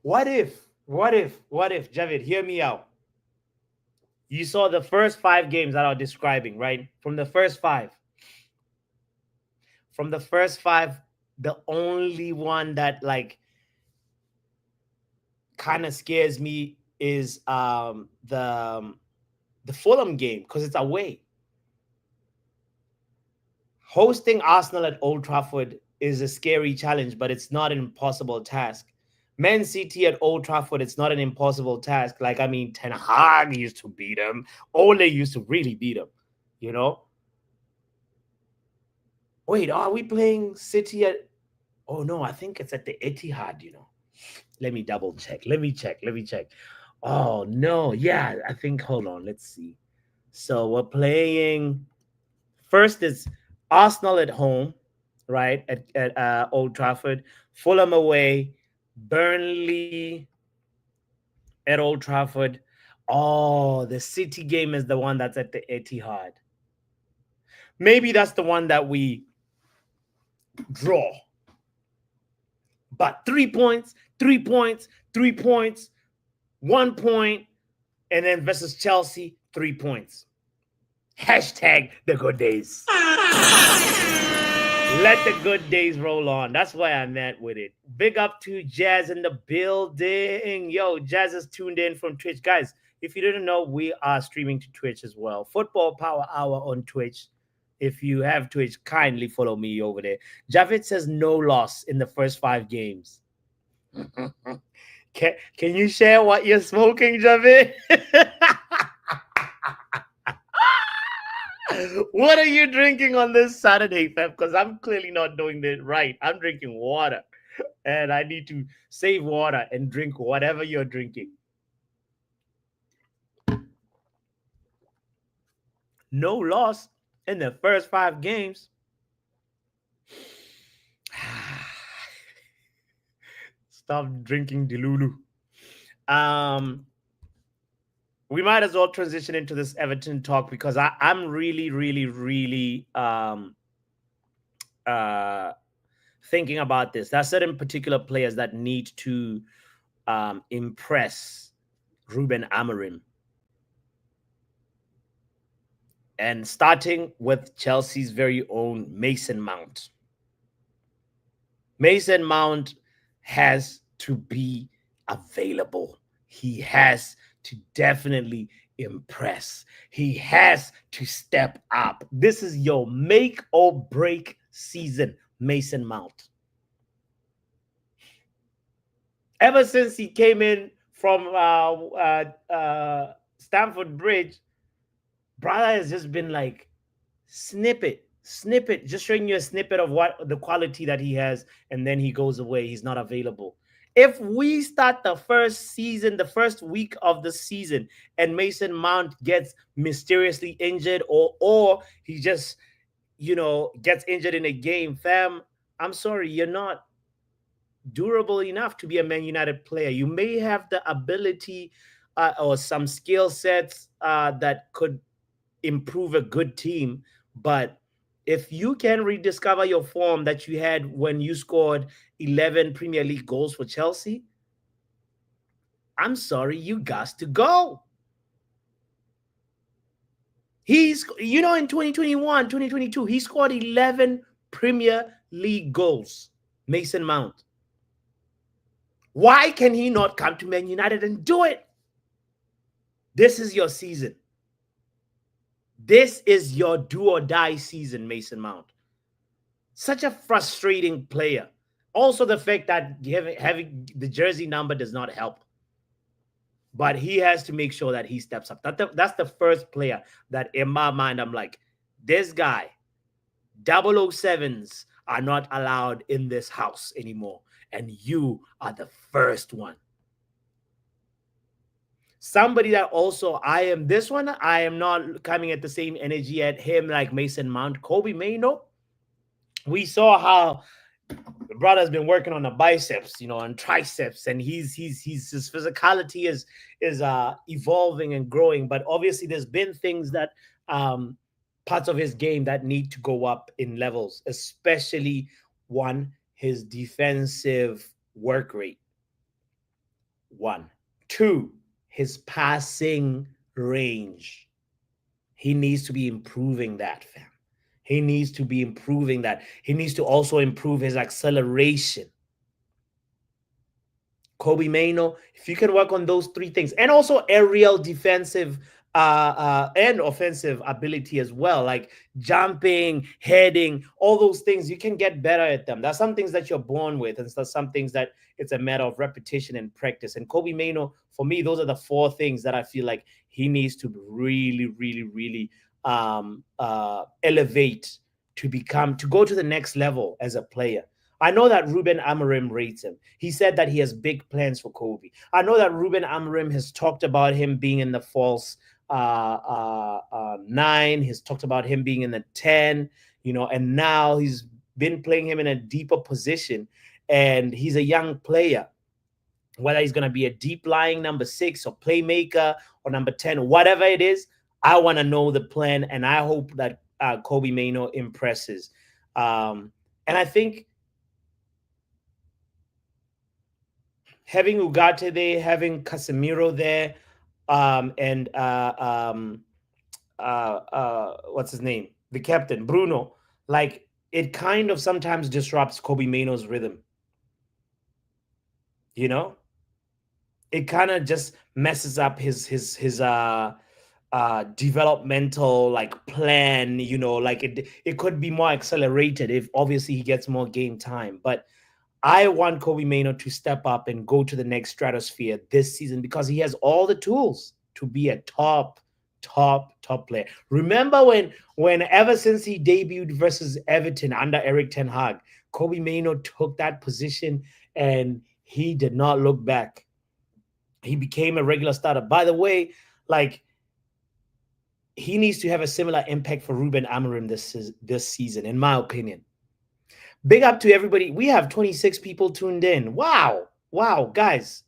What if, Javid, hear me out. You saw the first 5 games that I'm describing, right? From the first five, the only one that like kind of scares me is the Fulham game, because it's away. Hosting Arsenal at Old Trafford is a scary challenge, but it's not an impossible task. Man City at Old Trafford, it's not an impossible task. Like, I mean, Ten Hag used to beat them. Ole used to really beat them, you know? Wait, are we playing City at... Oh, no, I think it's at the Etihad, you know? Let me double check. Let me check. Oh, no. Yeah, I think... Hold on. Let's see. So we're playing... First is Arsenal at home, right? At Old Trafford. Fulham away. Burnley at Old Trafford. Oh, the City game is the one that's at the Etihad. Maybe that's the one that we draw. But 3 points, 1 point, and then versus Chelsea, 3 points. Hashtag the good days. Let the good days roll on. That's why I meant with it. Big up to Jazz in the building. Yo, Jazz is tuned in from Twitch. Guys, if you didn't know, we are streaming to Twitch as well. Football Power Hour on Twitch. If you have Twitch, kindly follow me over there. Javed says no loss in the first 5 games. Can you share what you're smoking, Javed? What are you drinking on this Saturday, fam? Because I'm clearly not doing it right. I'm drinking water, and I need to save water and drink whatever you're drinking. No loss in the first 5 games. Stop drinking Delulu. We might as well transition into this Everton talk because I'm really thinking about this. There are certain particular players that need to impress Ruben Amorim. And starting with Chelsea's very own Mason Mount. Mason Mount has to be available. He has to definitely impress. He has to step up. This is your make or break season, Mason Mount. Ever since he came in from Stamford Bridge, brother has just been like snippet, just showing you a snippet of what the quality that he has, and then he goes away. He's not available. If we start the first week of the season, and Mason Mount gets mysteriously injured, or he just, gets injured in a game, fam, I'm sorry, you're not durable enough to be a Man United player. You may have the ability or some skill sets that could improve a good team, but if you can rediscover your form that you had when you scored 11 Premier League goals for Chelsea, I'm sorry, you got to go. He's, in 2021, 2022, he scored 11 Premier League goals, Mason Mount. Why can he not come to Man United and do it? This is your season. This is your do or die season, Mason Mount. Such a frustrating player. Also, the fact that having the jersey number does not help. But he has to make sure that he steps up. That's the first player that, in my mind, I'm like, this guy, 007s are not allowed in this house anymore. And you are the first one. Somebody that also, I am not coming at the same energy at him like Mason Mount. Kobe Mainoo, we saw how the brother's been working on the biceps, and triceps, and his physicality is evolving and growing. But obviously, there's been things that parts of his game that need to go up in levels, especially his defensive work rate. 1, 2. His passing range. He needs to be improving that, fam. He needs to be improving that. He needs to also improve his acceleration. Kobe Mainoo, if you can work on those 3 things, and also aerial defensive and offensive ability as well, like jumping, heading, all those things, you can get better at them. There's some things that you're born with, and there's some things that it's a matter of repetition and practice. And Kobe Mainoo, for me, those are the 4 things that I feel like he needs to really elevate to go to the next level as a player. I know that Ruben Amorim rates him. He said that he has big plans for Kobe. I know that Ruben Amorim has talked about him being in the false 9. He's talked about him being in the 10, and now he's been playing him in a deeper position. And he's a young player. Whether he's going to be a deep lying number 6 or playmaker or number 10, whatever it is, I want to know the plan, and I hope that Kobe Mainoo impresses. And I think having Ugarte there, having Casemiro there, and what's his name? The captain, Bruno. Like, it kind of sometimes disrupts Kobe Maino's rhythm. You know, it kind of just messes up his developmental like plan. You know, like it could be more accelerated if obviously he gets more game time. But I want Kobe Maino to step up and go to the next stratosphere this season because he has all the tools to be a top player. Remember when ever since he debuted versus Everton under Eric Ten Hag, Kobe Maino took that position and he did not look back. He became a regular starter. By the way, like, he needs to have a similar impact for Ruben Amorim this season, in my opinion. Big up to everybody. We have 26 people tuned in. Wow, guys.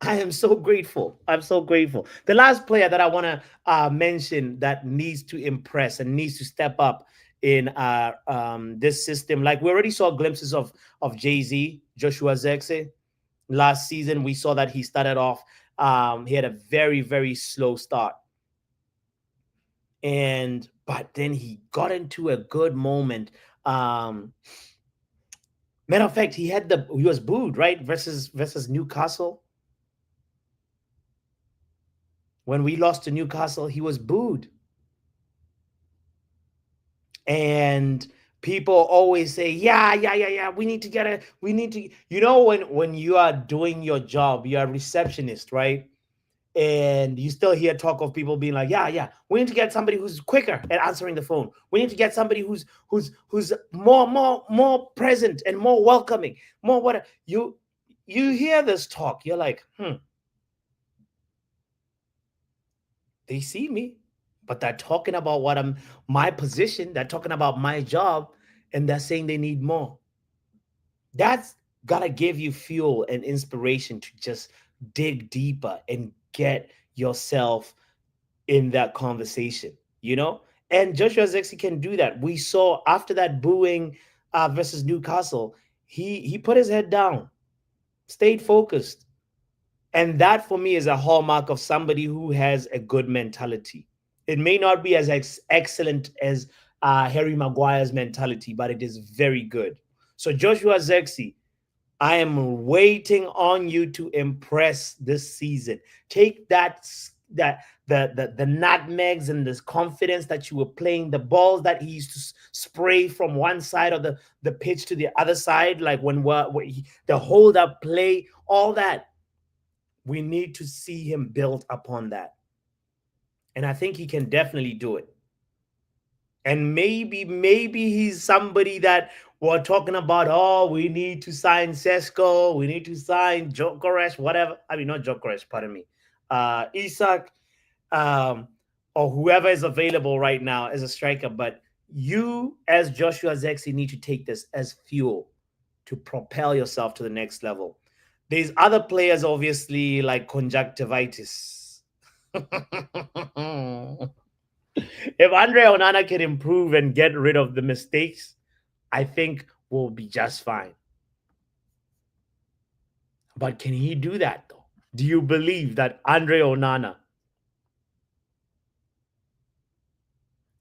I am so grateful. I'm so grateful. The last player that I want to mention that needs to impress and needs to step up in this system, like we already saw glimpses of Jay-Z, Joshua Zirkzee. Last season, we saw that he started off, he had a very, very slow start. But then he got into a good moment. Matter of fact, he was booed, right? Versus Newcastle. When we lost to Newcastle, he was booed. And people always say, yeah, we need to, you know, when you are doing your job, you're a receptionist, right? And you still hear talk of people being like, yeah, we need to get somebody who's quicker at answering the phone. We need to get somebody who's more present and more welcoming, more what you hear this talk. You're like, they see me, but they're talking about my position. They're talking about my job, and they're saying they need more. That's gotta give you fuel and inspiration to just dig deeper and get yourself in that conversation, you know? And Joshua Zirkzee can do that. We saw after that booing versus Newcastle, he put his head down, stayed focused. And that for me is a hallmark of somebody who has a good mentality. It may not be as excellent as Harry Maguire's mentality, but it is very good. So Joshua Zirkzee, I am waiting on you to impress this season. Take the nutmegs and this confidence that you were playing, the balls that he used to spray from one side of the pitch to the other side, like the hold up play, all that. We need to see him build upon that. And I think he can definitely do it. And maybe he's somebody that we're talking about, oh, we need to sign Sesko, we need to sign Jokeresh, whatever. I mean, not Jokeresh, pardon me. Isak, or whoever is available right now as a striker. But you, as Joshua Zirkzee, need to take this as fuel to propel yourself to the next level. There's other players, obviously, like conjunctivitis. If Andre Onana can improve and get rid of the mistakes, I think we'll be just fine. But can he do that, though? Do you believe that Andre Onana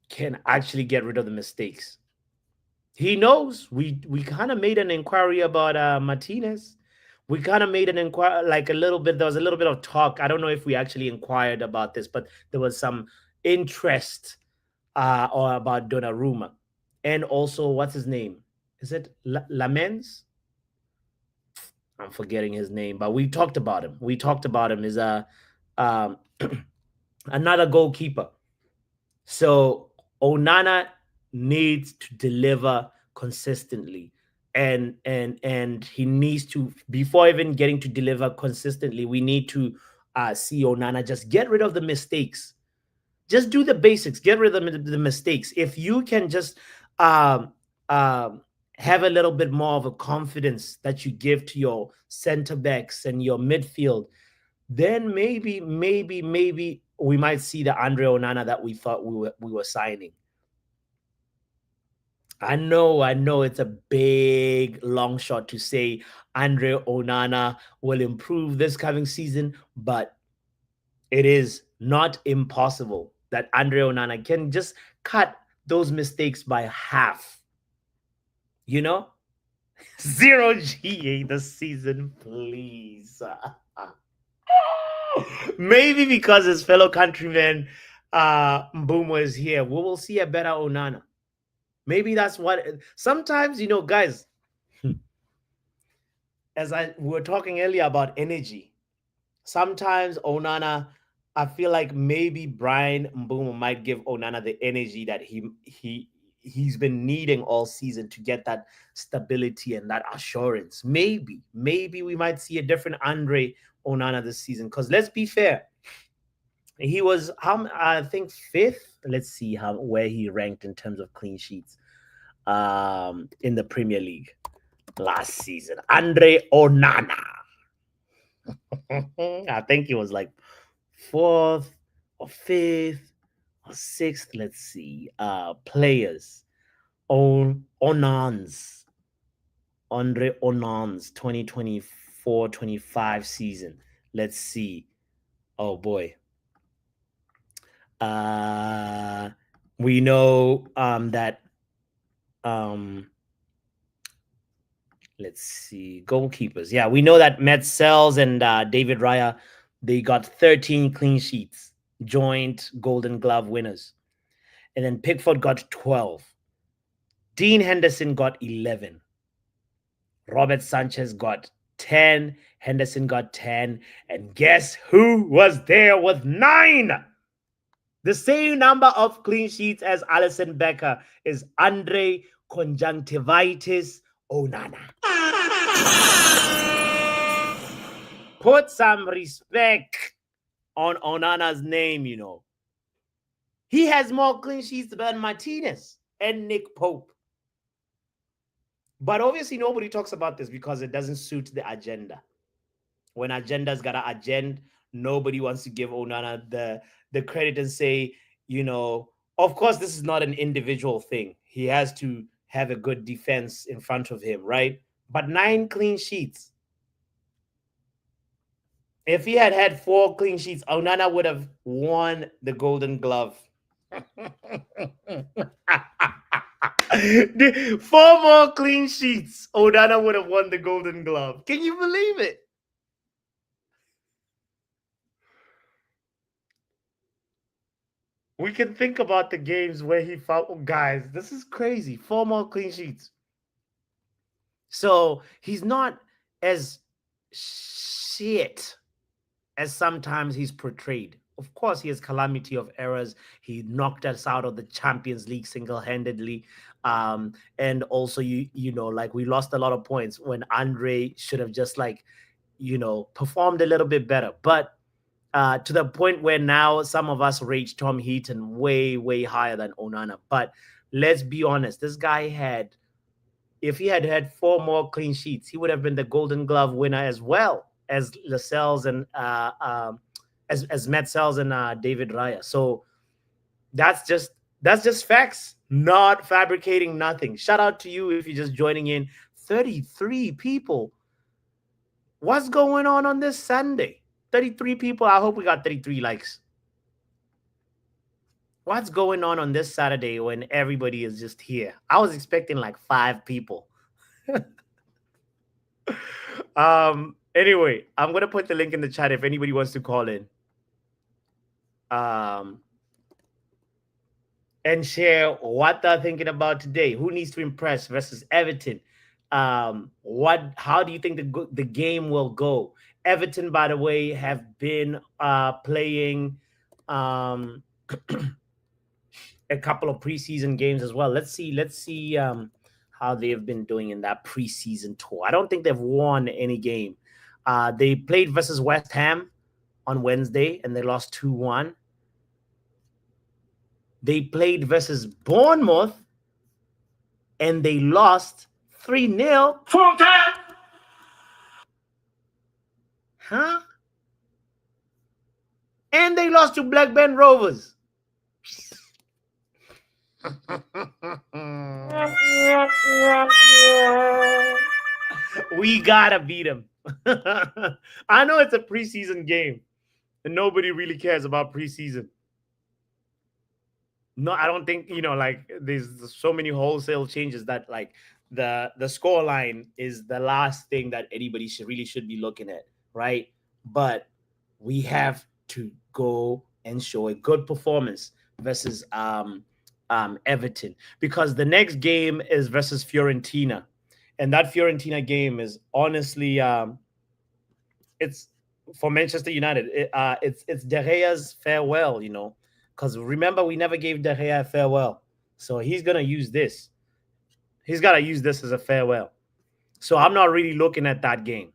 can actually get rid of the mistakes? He knows. We kind of made an inquiry about Martinez. We kind of made an inquiry, like there was a little bit of talk. I don't know if we actually inquired about this, but there was some interest or about Donnarumma. And also, what's his name? Is it Lamens? I'm forgetting his name, but we talked about him. We talked about him as another goalkeeper. So Onana needs to deliver consistently. And he needs to, before even getting to deliver consistently, we need to see Onana just get rid of the mistakes. Just do the basics. Get rid of the mistakes. If you can just have a little bit more of a confidence that you give to your center backs and your midfield, then maybe we might see the Andre Onana that we thought we were signing. I know it's a big long shot to say Andre Onana will improve this coming season, but it is not impossible. that Andre Onana can just cut those mistakes by half. You know? 0 GA this season, please. Maybe because his fellow countryman Mbeumo is here, we will see a better Onana. Maybe that's what sometimes, you know, guys, as we were talking earlier about energy, sometimes Onana, I feel like maybe Brian Mbeumo might give Onana the energy that he's been needing all season to get that stability and that assurance. Maybe we might see a different Andre Onana this season. Because let's be fair, he was I think 5th. Let's see where he ranked in terms of clean sheets in the Premier League last season. Andre Onana. I think he was like 4th or 5th or 6th. Let's see. Players. Onans. Andre Onans 2024-25 season. Let's see. Oh boy. We know that let's see, goalkeepers. Yeah, we know that Metzels and David Raya, they got 13 clean sheets, joint Golden Glove winners. And then Pickford got 12. Dean Henderson got 11. Robert Sanchez got 10. Henderson got 10. And guess who was there with 9? The same number of clean sheets as Alisson Becker is Andre Conjunctivitis Onana. Put some respect on Onana's name, you know. He has more clean sheets than Martinez and Nick Pope. But obviously nobody talks about this because it doesn't suit the agenda. When agenda's got an agenda, nobody wants to give Onana the credit and say, you know, of course, this is not an individual thing. He has to have a good defense in front of him, right? But 9 clean sheets. If he had had 4 clean sheets, Onana would have won the Golden Glove. 4 more clean sheets, Onana would have won the Golden Glove. Can you believe it? We can think about the games where he fought. Oh, guys, this is crazy. 4 more clean sheets. So he's not as shit as sometimes he's portrayed. Of course, he has calamity of errors. He knocked us out of the Champions League single-handedly. And also, you know, like we lost a lot of points when Andre should have just performed a little bit better. But to the point where now some of us rate Tom Heaton way, way higher than Onana. But let's be honest, this guy if he had had 4 more clean sheets, he would have been the Golden Glove winner as well as Lascelles and as Metzels and David Raya. So that's just facts, not fabricating nothing. Shout out to you if you're just joining in. 33 people. What's going on this Sunday? 33 people. I hope we got 33 likes. What's going on this Saturday when everybody is just here? I was expecting like 5 people. Anyway, I'm going to put the link in the chat if anybody wants to call in. And share what they're thinking about today. Who needs to impress versus Everton? How do you think the game will go? Everton, by the way, have been playing a couple of preseason games as well. Let's see how they've been doing in that preseason tour. I don't think they've won any game. They played versus West Ham on Wednesday and they lost 2-1. They played versus Bournemouth and they lost 3-0. Huh? And they lost to Blackburn Rovers. We gotta beat them. I know it's a preseason game and nobody really cares about preseason. No, I don't think, like there's so many wholesale changes that like the score line is the last thing that anybody should be looking at, right? But we have to go and show a good performance versus Everton, because the next game is versus Fiorentina, and that Fiorentina game is honestly it's for Manchester United. It's De Gea's farewell, because remember we never gave De Gea a farewell, so he's gonna use this. He's gotta use this as a farewell. So I'm not really looking at that game.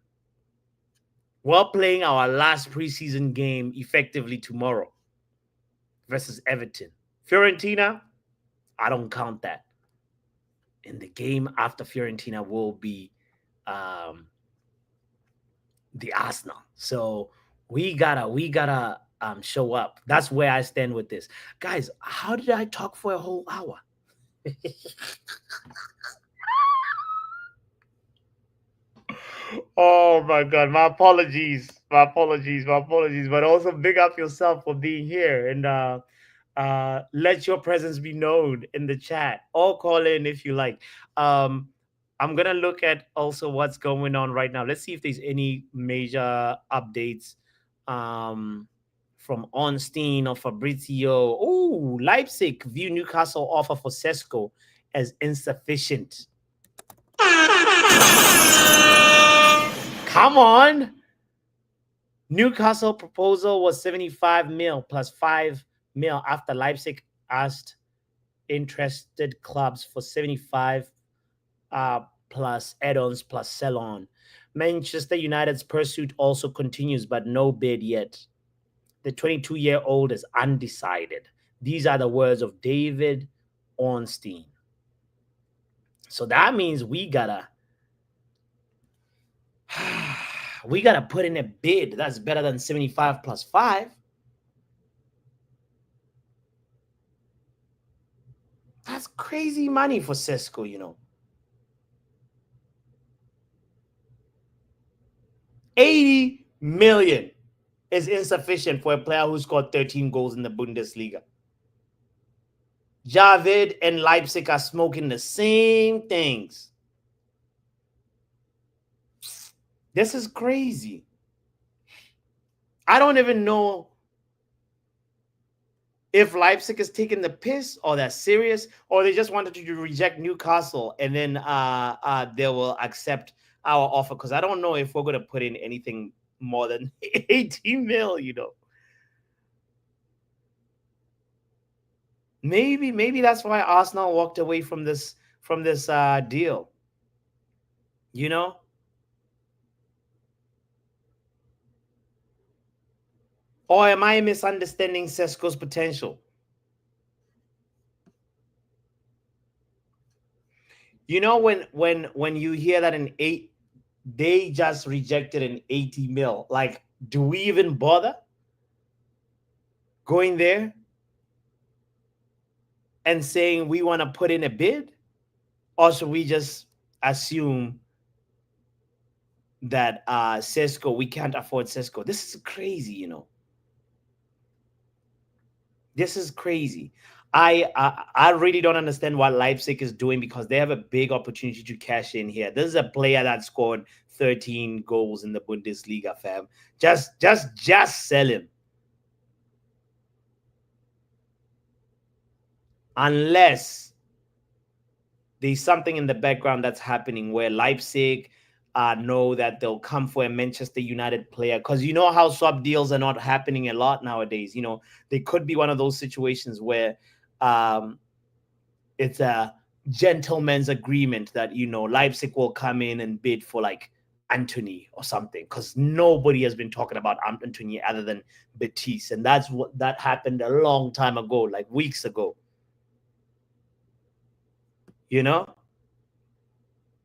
We're playing our last preseason game effectively tomorrow versus Everton. Fiorentina, I don't count that. And the game after Fiorentina will be the Arsenal. So we gotta show up. That's where I stand with this. Guys, how did I talk for a whole hour? Oh my god, my apologies. But also big up yourself for being here, and let your presence be known in the chat, or call in if you like. I'm gonna look at also what's going on right now. Let's see if there's any major updates from Onstein or Fabrizio. Oh, Leipzig view Newcastle offer for Sesko as insufficient. Come on. Newcastle proposal was 75 mil plus 5 mil after Leipzig asked interested clubs for 75 plus add-ons plus sell-on. Manchester United's pursuit also continues, but no bid yet. The 22-year-old is undecided. These are the words of David Ornstein. So that means we gotta put in a bid that's better than 75 plus 5. That's crazy money for Sesko, 80 million is insufficient for a player who scored 13 goals in the Bundesliga. Javid and Leipzig are smoking the same things. This is crazy. I don't even know if Leipzig is taking the piss or they're serious, or they just wanted to reject Newcastle and then they will accept our offer, because I don't know if we're going to put in anything more than 18 mil, Maybe that's why Arsenal walked away from this deal. Or am I misunderstanding Sesko's potential? When you hear that they just rejected an 80 mil, like, do we even bother going there and saying we want to put in a bid? Or should we just assume that Sesko, we can't afford Sesko? This is crazy, This is crazy. I really don't understand what Leipzig is doing, because they have a big opportunity to cash in here. This is a player that scored 13 goals in the Bundesliga, fam. Just sell him. Unless there's something in the background that's happening where Leipzig know that they'll come for a Manchester United player, because you know how swap deals are not happening a lot nowadays. They could be one of those situations where it's a gentleman's agreement that Leipzig will come in and bid for like Anthony or something, because nobody has been talking about Anthony other than Betis, and that happened a long time ago, like weeks ago.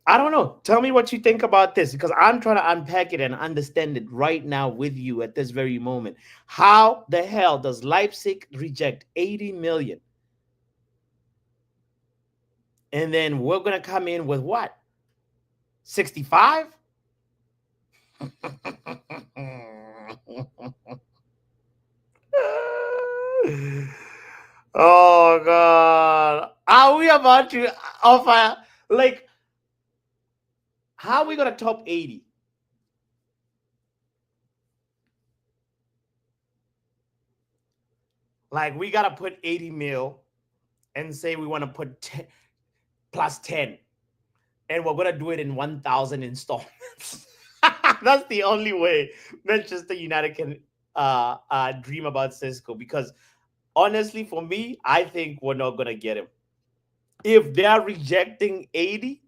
I don't know. Tell me what you think about this, because I'm trying to unpack it and understand it right now with you at this very moment. How the hell does Leipzig reject 80 million? And then we're going to come in with what? 65? Oh, about to offer, like, how are we gonna top 80? Like, we gotta put 80 mil and say we want to put 10 plus 10, and we're gonna do it in 1,000 installments. That's the only way Manchester United can dream about Cisco, because honestly, for me, I think we're not gonna get him. If they are rejecting 80,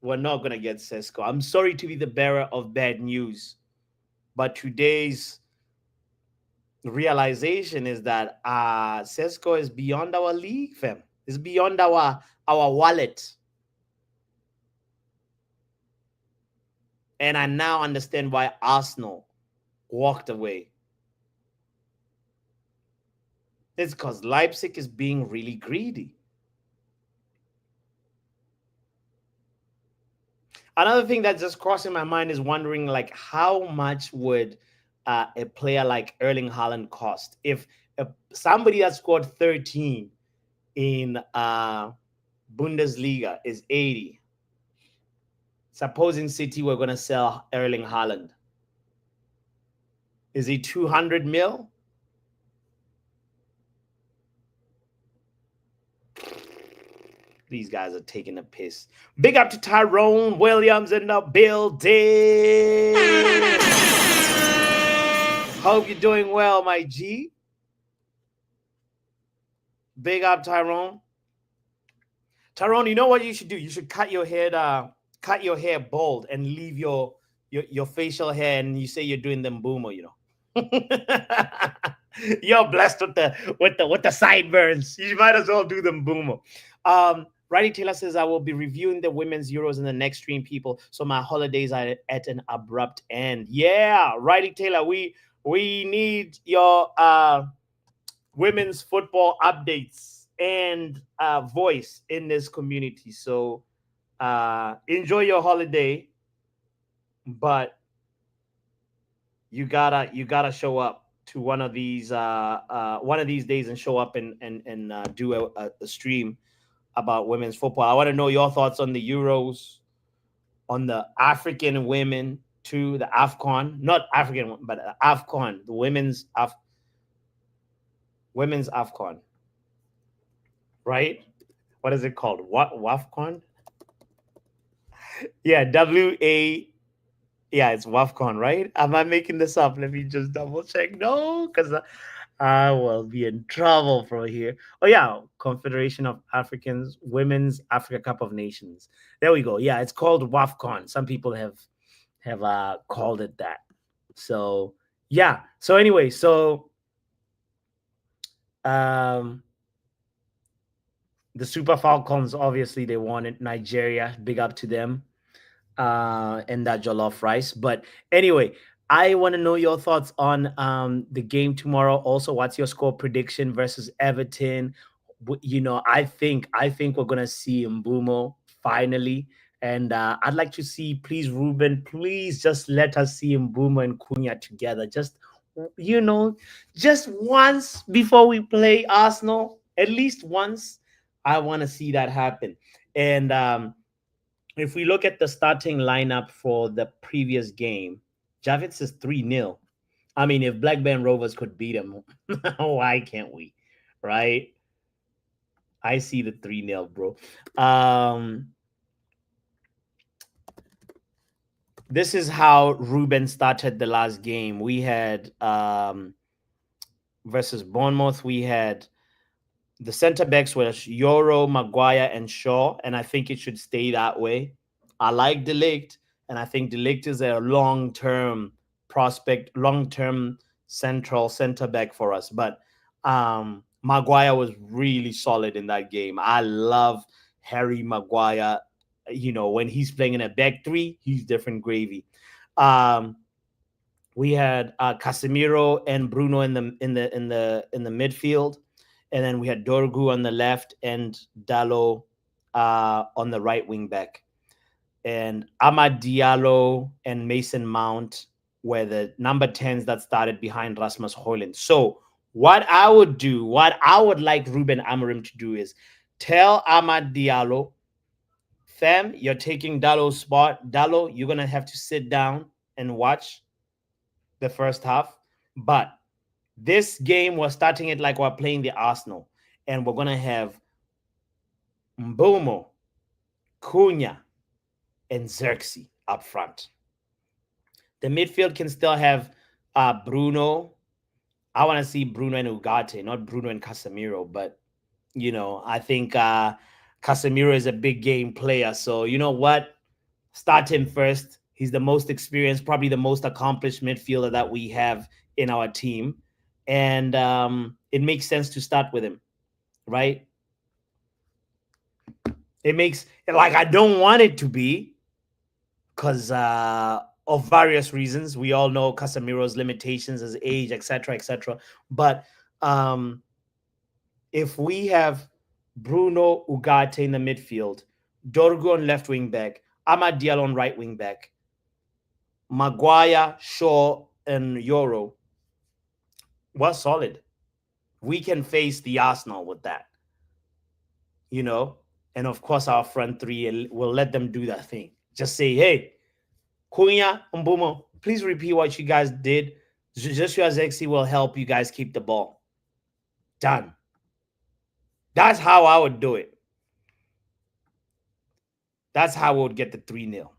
we're not gonna get Cisco. I'm sorry to be the bearer of bad news, but today's realization is that Cisco is beyond our league, fam. It's beyond our wallet. And I now understand why Arsenal walked away. It's because Leipzig is being really greedy. Another thing that's just crossing my mind is wondering, like, how much would a player like Erling Haaland cost? If somebody that scored 13 in Bundesliga is 80, supposing City were going to sell Erling Haaland, is he 200 mil? These guys are taking a piss. Big up to Tyrone Williams in the building. Hope you're doing well, my G. Big up, Tyrone. Tyrone, you know what you should do? You should cut your hair bald and leave your facial hair, and you say you're doing them boomer, you know. You're blessed with the sideburns. You might as well do them boomer. Righty Taylor says, I will be reviewing the women's Euros in the next stream, people. So my holidays are at an abrupt end. Yeah, Righty Taylor, we need your women's football updates and voice in this community. So enjoy your holiday, but you gotta show up to one of these days and show up and do a stream about women's football. I want to know your thoughts on the Euros, on the African women too, the AFCON, not African, but AFCON, the women's AFCON, right? What is it called? What, WAFCON? Yeah, yeah, it's WAFCON, right? Am I making this up? Let me just double check. No, because I will be in trouble from here. Oh yeah, Confederation of Africans, Women's Africa Cup of Nations. There we go. Yeah, it's called WAFCON. Some people have called it that. So yeah. So anyway, so the Super Falcons, obviously they won it. Nigeria, big up to them. And that jollof rice. But anyway, I want to know your thoughts on the game tomorrow. Also, what's your score prediction versus Everton? You know, I think we're gonna see Mbumo finally, and I'd like to see, please, Ruben, please just let us see Mbumo and Cunha together. Just just once before we play Arsenal, at least once. I want to see that happen. And if we look at the starting lineup for the previous game, Javits is 3-0. I mean, if Blackburn Rovers could beat him, why can't we? Right? I see the 3-0, bro. This is how Ruben started the last game. We had versus Bournemouth, we had the center backs were Yoro, Maguire, and Shaw, and I think it should stay that way. I like De Ligt, and I think De Ligt is a long-term prospect, long-term central center back for us. But Maguire was really solid in that game. I love Harry Maguire. You know, when he's playing in a back three, he's different gravy. We had Casemiro and Bruno in the midfield. And then we had Dorgu on the left and Dallo on the right wing back. And Amad Diallo and Mason Mount were the number 10s that started behind Rasmus Højlund. So what I would like Ruben Amorim to do is Tell Ahmad Diallo, fam, you're taking Dallo's spot. Dallo, you're going to have to sit down and watch the first half. But this game, we're starting it like we're playing the Arsenal. And we're going to have Mbomo, Cunha, and Xerxes up front. The midfield can still have Bruno. I want to see Bruno and Ugarte, not Bruno and Casemiro. But, I think Casemiro is a big game player. So, you know what? Start him first. He's the most experienced, probably the most accomplished midfielder that we have in our team. And it makes sense to start with him, right? It makes, like, I don't want it to be because of various reasons. We all know Casemiro's limitations, his age, etc., etc. But if we have Bruno Ugarte in the midfield, Dorgu on left wing back, Amad Diallo on right wing back, Maguire, Shaw, and Euro, we're solid. We can face the Arsenal with that, And of course, our front three will let them do that thing. Just say, hey, Cunha, Mbumo, please repeat what you guys did. Joshua Zexi will help you guys keep the ball. Done. That's how I would do it. That's how we would get the 3-0.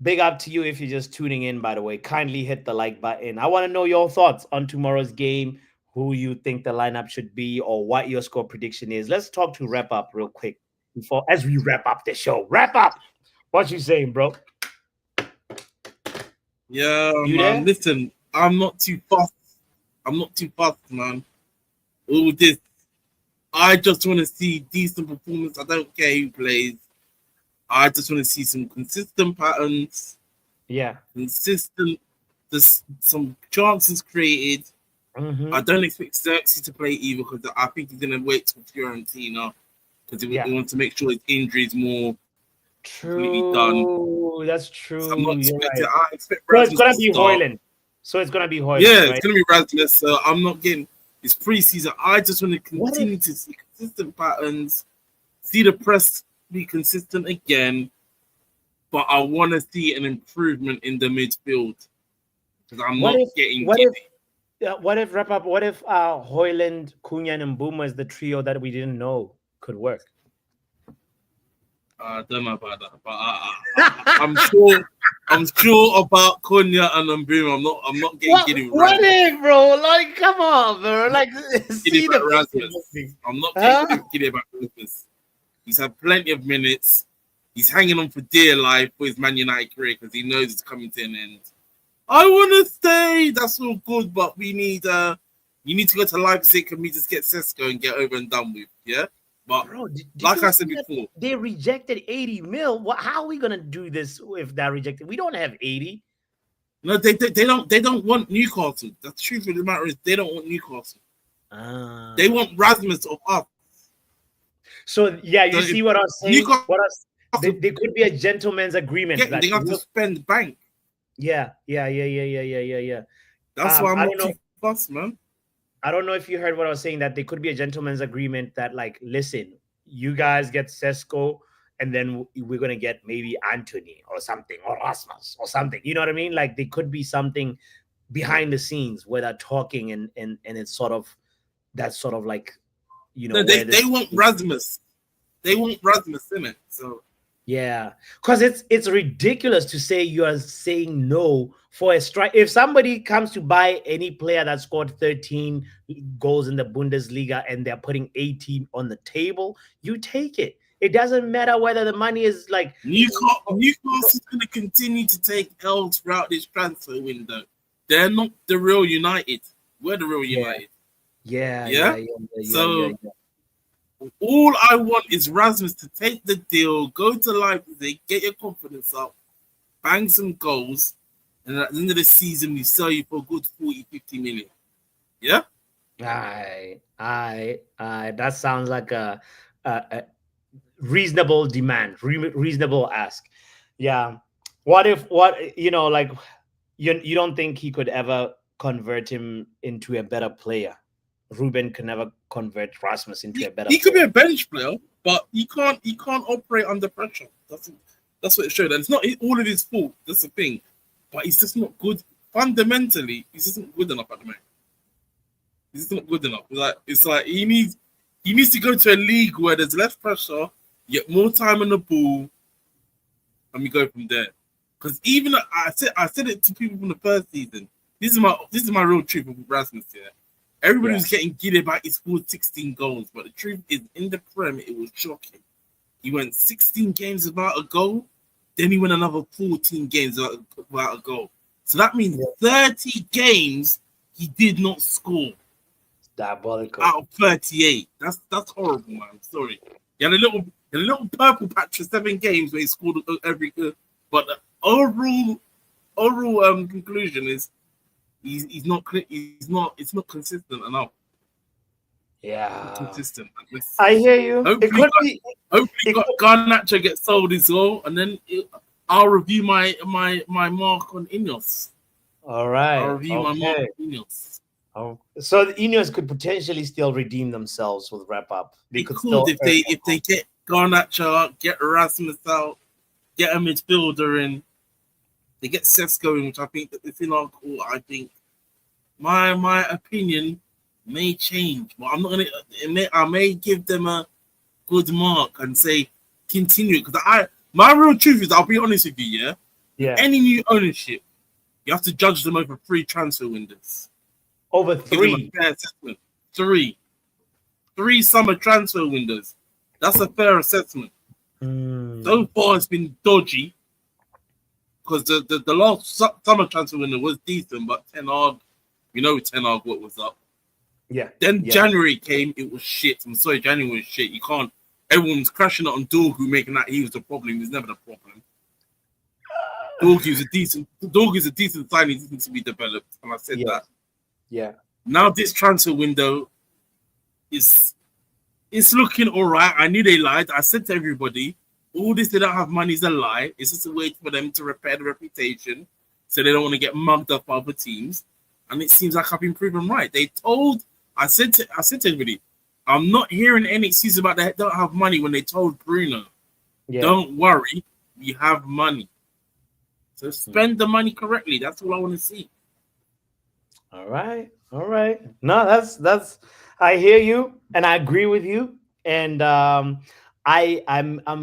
Big up to you if you're just tuning in, by the way. Kindly hit the like button. I want to know your thoughts on tomorrow's game, who you think the lineup should be, or what your score prediction is. Let's talk to wrap up real quick as we wrap up the show. Wrap up. What you saying, bro? Yeah, You man. there? Listen, I'm not too fast. Man. All this. I just want to see decent performance. I don't care who plays. I just want to see some consistent patterns. Yeah. There's some chances created. Mm-hmm. I don't expect Xerxes to play either because I think he's going to wait till Fiorentina because he wants to make sure his injury is more completely done. That's true. So I'm not expecting. Right. I expect So it's gonna to be start. Hoyland. So it's gonna be Hoyland. Yeah, right? it's gonna be Rasmus. So I'm not getting. It's preseason. I just want to continue to see consistent patterns, see the press be consistent again, but I want to see an improvement in the midfield because I'm not getting. What if wrap up? What if Hoyland, Cunha, and Mbuma is the trio that we didn't know could work? I don't know about that, but I'm sure about Cunha and Mbuma. I'm not getting giddy. What if, bro? Like, come on, bro. Like, see the Rasmus. I'm not getting giddy about Rasmus. He's had plenty of minutes. He's hanging on for dear life for his Man United career because he knows it's coming to an end. I want to stay. That's all good, but we need. You need to go to Leipzig and we just get Sesko and get over and done with. Yeah. But bro, like I said before, they rejected 80 mil. How are we gonna do this if they're rejected? We don't have 80. No, they don't want Newcastle. The truth of the matter is they don't want Newcastle. They want Rasmus of us. So yeah, you see what I was saying? There could be a gentleman's agreement. They have to spend bank. Yeah. That's why I'm not too fussed, man. I don't know if you heard what I was saying, that there could be a gentleman's agreement that, like, listen, you guys get Sesko, and then we're going to get maybe Anthony or something, or Rasmus or something. You know what I mean? Like, there could be something behind the scenes where they're talking and it's sort of, that's sort of like, No, they want Rasmus. They want Rasmus in it. So yeah, because it's ridiculous to say you are saying no for a strike. If somebody comes to buy any player that scored 13 goals in the Bundesliga and they're putting 18 on the table, you take it. It doesn't matter whether the money is like Newcastle is going to continue to take L's throughout this transfer window. They're not the real United. We're the real United. Yeah. So all I want is Rasmus to take the deal, go to Leipzig, get your confidence up, bang some goals, and at the end of the season, we sell you for a good 40, 50 million. Yeah? Aye. That sounds like a reasonable demand, reasonable ask. Yeah. What if, you don't think he could ever convert him into a better player? Ruben could never convert Rasmus into a better He could be player. a bench player, but he can't operate under pressure. That's what it showed. And it's not all of his fault. That's the thing. But he's just not good. Fundamentally, he's just not good enough at the moment. He's just not good enough. It's like he needs to go to a league where there's less pressure, you get more time on the ball, and we go from there. Because even I said it to people from the first season. This is my real truth with Rasmus here. Everybody was getting giddy about he scored 16 goals, but the truth is, in the Prem, it was shocking. He went 16 games without a goal, then he went another 14 games without a goal. So that means 30 games he did not score. Diabolical. Out of 38. That's horrible, man. I'm sorry. He had a little purple patch for 7 games where he scored every good. But the overall conclusion is he's not consistent enough. Yeah. Consistent. I hear you. Hopefully Garnacho gets sold as well, and then I'll review my mark on Ineos. All right. I'll review my mark on Ineos. Oh, so the Ineos could potentially still redeem themselves with wrap up. They could if they get Garnacho out, get Erasmus out, get a midfielder in, they get Sesko in, which I think that if in our court, I think my opinion may change, but I'm not gonna. I may give them a good mark and say continue, because my real truth is, I'll be honest with you, yeah. Any new ownership, you have to judge them over 3 transfer windows. Over Give them 3. a fair assessment. 3 summer transfer windows. That's a fair assessment. So far, it's been dodgy because the last summer transfer window was decent, but Ten Hag, Ten Hag what was up. Yeah. Then January came, it was shit. I'm sorry, January was shit. You can't. Everyone was crashing it on Dorgu, making that he was the problem. He was never the problem. Dorgu is a decent signing. He needs to be developed, and I said that. Yeah. Now this transfer window is looking all right. I knew they lied. I said to everybody, all this they don't have money is a lie. It's just a way for them to repair the reputation, so they don't want to get mugged up by other teams. And it seems like I've been proven right. I said to everybody, I'm not hearing any excuse about they don't have money when they told Bruno, don't worry, we have money. So spend the money correctly. That's all I want to see. All right. No, that's I hear you and I agree with you. And I'm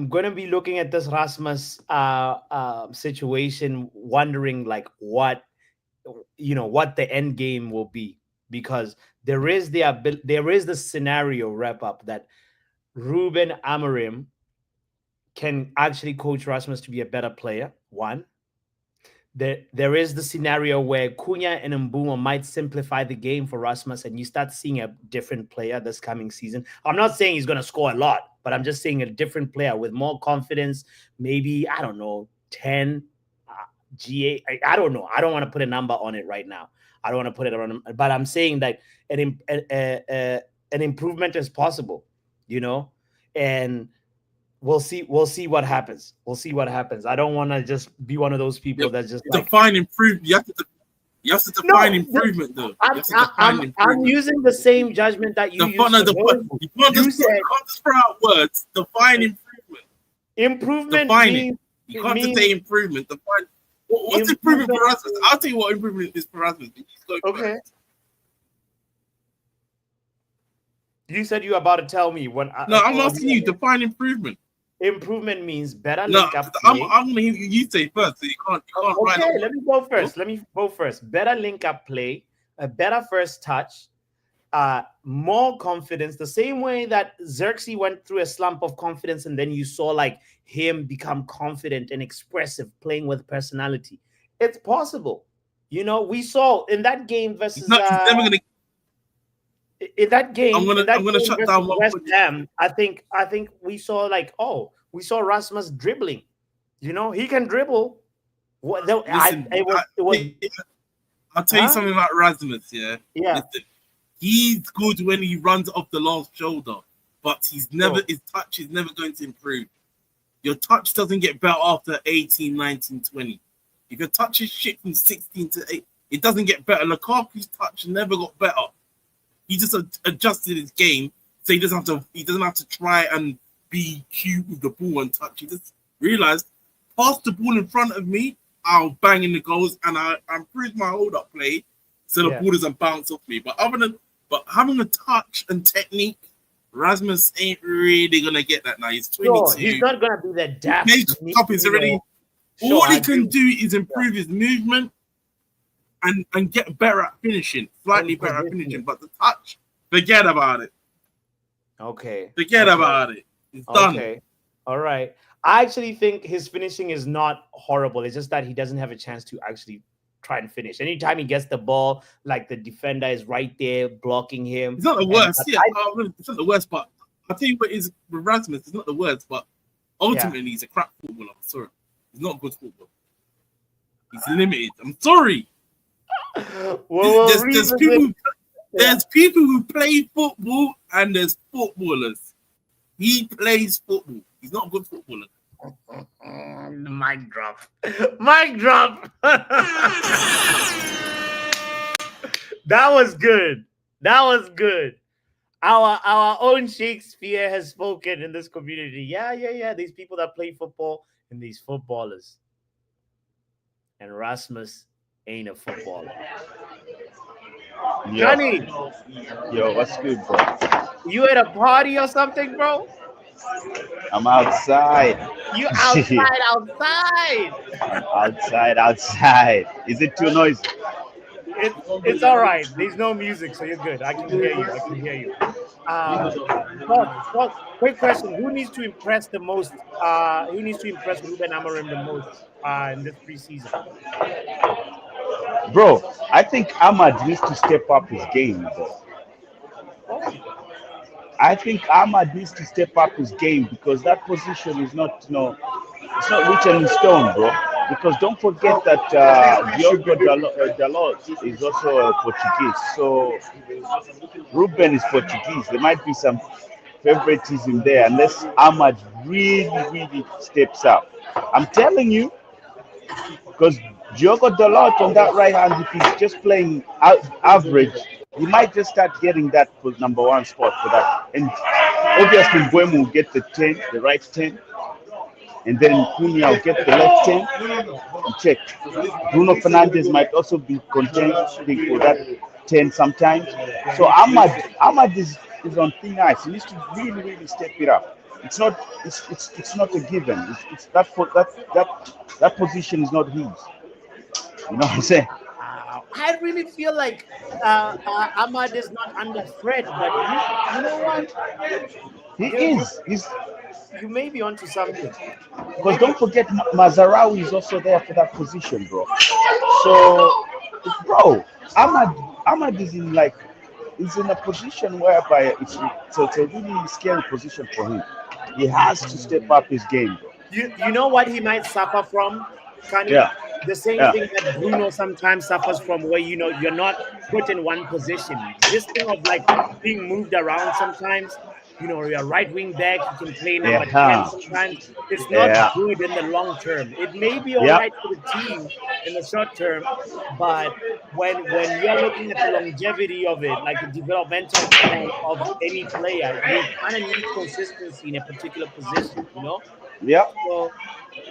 gonna be looking at this Rasmus situation, wondering like what the end game will be, because there is the scenario wrap up that Ruben Amorim can actually coach Rasmus to be a better player. One. There is the scenario where Cunha and Mbuma might simplify the game for Rasmus, and you start seeing a different player this coming season. I'm not saying he's going to score a lot, but I'm just saying a different player with more confidence. Maybe, I don't know, 10 GA. I don't know. I don't want to put a number on it right now. I don't want to put it on, but I'm saying that an improvement is possible, and we'll see what happens. I don't want to just be one of those people that's just define improvement. You have to define improvement, though. I'm using the same judgment that you used. You can't just throw out words. Define improvement. Improvement. Define it. You can't just say improvement. Define. What's improvement for Rasmus? I'll tell you what improvement is for Rasmus. Okay. You said you were about to tell me when. I'm asking you. Define improvement. Improvement means better link up play. I'm going to hear you say first, so you can't. Okay, let me go first. Better link up play, a better first touch, more confidence. The same way that Xerxes went through a slump of confidence, and then you saw like him become confident and expressive, playing with personality. It's possible. We saw in that game versus. He's never going to. In that game, I'm gonna shut down West Ham. I think we saw Rasmus dribbling. He can dribble. I'll tell you something about Rasmus. Yeah. Listen, he's good when he runs off the last shoulder, but his touch is never going to improve. Your touch doesn't get better after 18, 19, 20. If your touch is shit from 16 to 8, it doesn't get better. Lukaku's touch never got better He just adjusted his game so he doesn't have to try and be cute with the ball and touch. He just realized, pass the ball in front of me, I'll bang in the goals and I improve my hold-up play so the ball doesn't bounce off me. But having a touch and technique, Rasmus ain't really gonna get that now. He's 22. Sure, he's not gonna be that daft. Is already. All he can do is improve his movement and get better at finishing, slightly better at finishing. But the touch, forget about it. Okay. Forget about it. It's done. Okay. All right. I actually think his finishing is not horrible. It's just that he doesn't have a chance to actually try and finish. Anytime he gets the ball, like the defender is right there blocking him. It's not the worst. It's not the worst, but I'll tell you what is with Rasmus, it's not the worst, but ultimately he's a crap footballer. I'm sorry. He's not a good footballer. He's limited. I'm sorry. There's people who play football and there's footballers. He plays football. He's not a good footballer. Mic drop. Mic drop. That was good. That was good. Our own Shakespeare has spoken in this community. Yeah. These people that play football and these footballers. And Rasmus ain't a footballer. Johnny. Yo, what's good, bro? You at a party or something, bro? I'm outside. You outside. Outside. Is it too noisy? It's all right. There's no music, so you're good. I can hear you. Quick question: who needs to impress the most? Who needs to impress Ruben Amorim the most in this preseason? Bro, I think Ahmad needs to step up his game, bro. I think Ahmad needs to step up his game because that position is not, it's not written in stone, bro. Because don't forget that Diogo Dalot is also Portuguese. So Ruben is Portuguese. There might be some favoritism there unless Ahmad really steps up. I'm telling you, because Diogo Dalot on that right hand, if he's just playing average, he might just start getting that number one spot for that. And obviously, Mbeumo will get the right 10. And then Cunha will get the left 10 and check. Bruno Fernandes might also be contending for that 10 sometimes. So Ahmad is on thin ice. He needs to really step it up. It's not a given. It's that position is not his. You know what I'm saying? I really feel like Ahmad is not under threat, but you know what? He is. You may be onto something. Because don't forget, Mazarawi is also there for that position, bro. So, bro, Ahmad is in a position whereby it's a really scary position for him. He has to step up his game, bro. You know what he might suffer from? The same thing that Bruno sometimes suffers from, where you're not put in one position. This thing of like being moved around sometimes. You're right wing back, you can play number 10 sometimes. It's not good in the long term. It may be all right for the team in the short term, but when you're looking at the longevity of it, like the developmental plan of any player, you kind of need consistency in a particular position, Yeah. So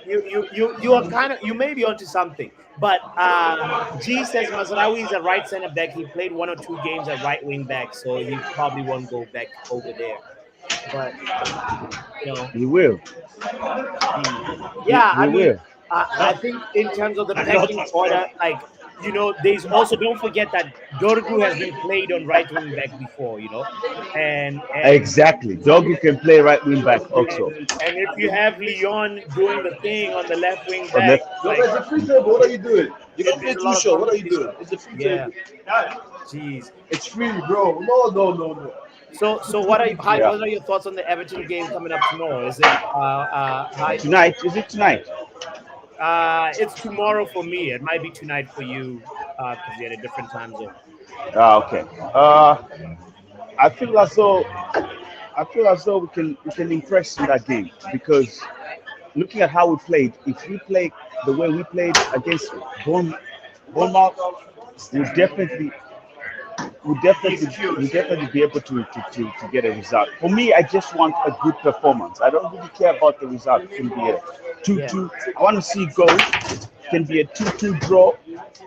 you may be onto something. But G says Mazraoui is a right center back. He played 1 or 2 games at right wing back, so he probably won't go back over there. But he will. Yeah, I think in terms of the pecking order, there's also, don't forget that Dorgu has been played on right wing back before, and exactly. Dorgu can play right wing back also. And if you have Leon doing the thing on the left wing back, it's a free table. What are you doing? You don't play too short. What are you doing? It's a free table. Jeez, it's free, bro. No. So what are your thoughts on the Everton game coming up tomorrow? Is it tonight? Is it tonight? It's tomorrow for me. It might be tonight for you because you're at a different time zone. Okay. I feel as though we can impress in that game because looking at how we played, if we play the way we played against Bournemouth, we we'll definitely be able to get a result. For me, I just want a good performance. I don't really care about the result. It can be a 2-2. I want to see goals. It can be a 2-2 draw.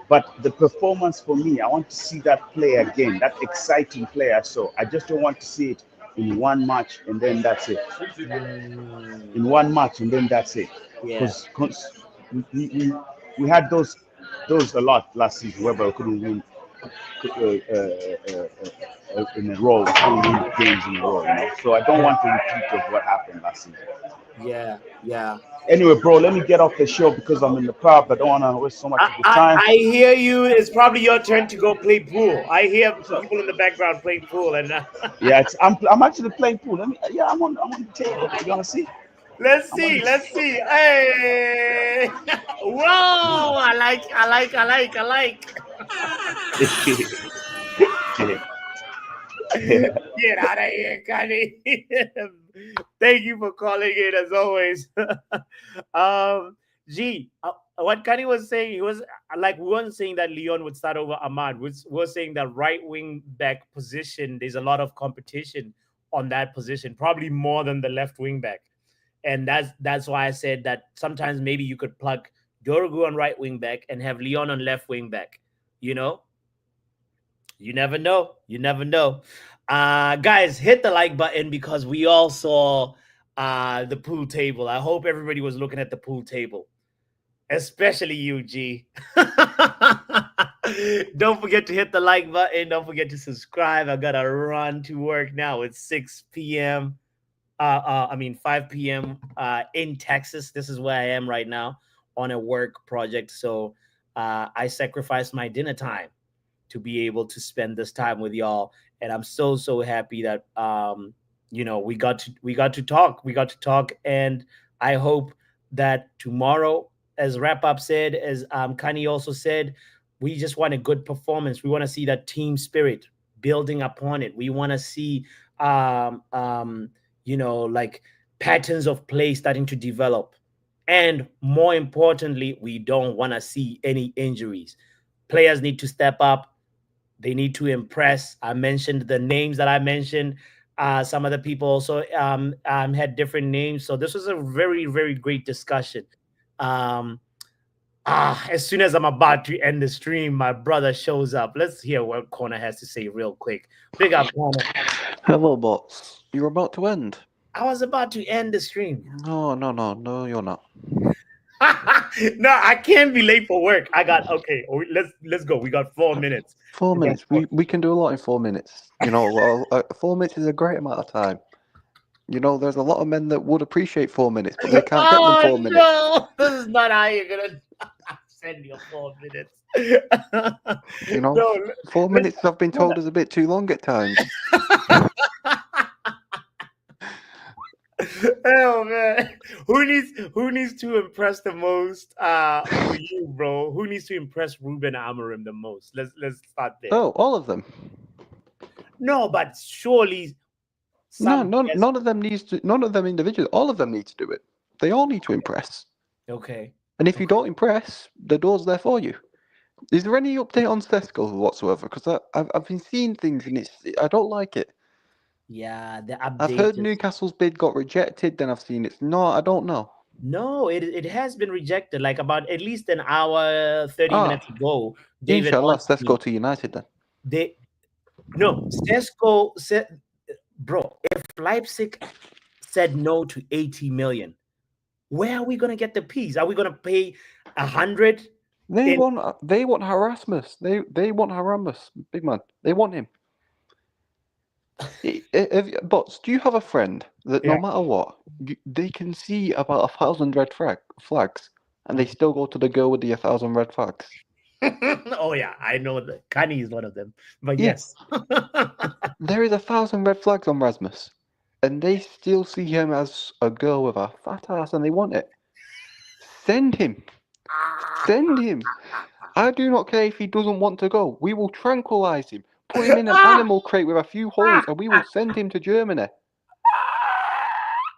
But the performance for me, I want to see that play again, that exciting play I saw. I just don't want to see it in one match and then that's it. In one match and then that's it. Because we had those a lot last season where we couldn't win in a row, couldn't win games in a row. You know? So I don't want to repeat of what happened last season. Yeah. Anyway, bro, let me get off the show because I'm in the pub. I don't want to waste so much of the time. I hear you. It's probably your turn to go play pool. I hear people in the background playing pool, and yeah, I'm actually playing pool. I'm on the table. You gonna see? Let's see. Hey, whoa! I like. Get out of here, Connie. Thank you for calling in as always. What Connie was saying, he was like, we weren't saying that Leon would start over Ahmad. We're saying that right wing back position, there's a lot of competition on that position, probably more than the left wing back. And that's why I said that sometimes maybe you could plug Dorogu on right wing back and have Leon on left wing back. You know? You never know. Guys, hit the like button because we all saw the pool table. I hope everybody was looking at the pool table, especially you, G. Don't forget to hit the like button. Don't forget to subscribe. I got to run to work now. It's 6 p.m. 5 p.m. In Texas. This is where I am right now on a work project. So I sacrificed my dinner time to be able to spend this time with y'all. And I'm so happy that, we got to talk. And I hope that tomorrow, as Wrap Up said, as Kani also said, we just want a good performance. We want to see that team spirit building upon it. We want to see, like patterns of play starting to develop. And more importantly, we don't want to see any injuries. Players need to step up. They need to impress. I mentioned the names that I mentioned. Some of the people also had different names. So this was a very, very great discussion. As soon as I'm about to end the stream, my brother shows up. Let's hear what Connor has to say real quick. Big up, Connor. Hello, bots. You're about to end. I was about to end the stream. No, you're not. No, I can't be late for work. Let's go. We got 4 minutes. 4 minutes. We can do a lot in 4 minutes. 4 minutes is a great amount of time. There's a lot of men that would appreciate 4 minutes, but they can't get them 4 minutes. No, this is not how you're gonna send your 4 minutes. 4 minutes I've been told is a bit too long at times. Oh man, who needs to impress the most for you, bro? Who needs to impress Ruben Amorim the most? Let's start there. Oh, all of them. No, but surely none of them needs to. None of them individually. All of them need to do it. They all need to impress. Okay. And if you don't impress, the door's there for you. Is there any update on Sesko whatsoever? Because I've been seeing things and I don't like it. Yeah, the update. I've heard Newcastle's bid got rejected. Then I've seen it's not. I don't know. No, it has been rejected. Like about at least an hour, 30 minutes ago. David, let's go to United then. Sesko said, bro, if Leipzig said no to 80 million, where are we gonna get the piece? Are we gonna pay 100? They want Erasmus. They want Erasmus, big man. They want him. But do you have a friend that no matter what, they can see about 1,000 red flags, and they still go to the girl with the 1,000 red flags? Oh yeah, I know that. Kani is one of them. But yes. There is 1,000 red flags on Rasmus, and they still see him as a girl with a fat ass, and they want it. Send him. I do not care if he doesn't want to go. We will tranquilize him. Put him in an animal crate with a few holes, and we will send him to Germany.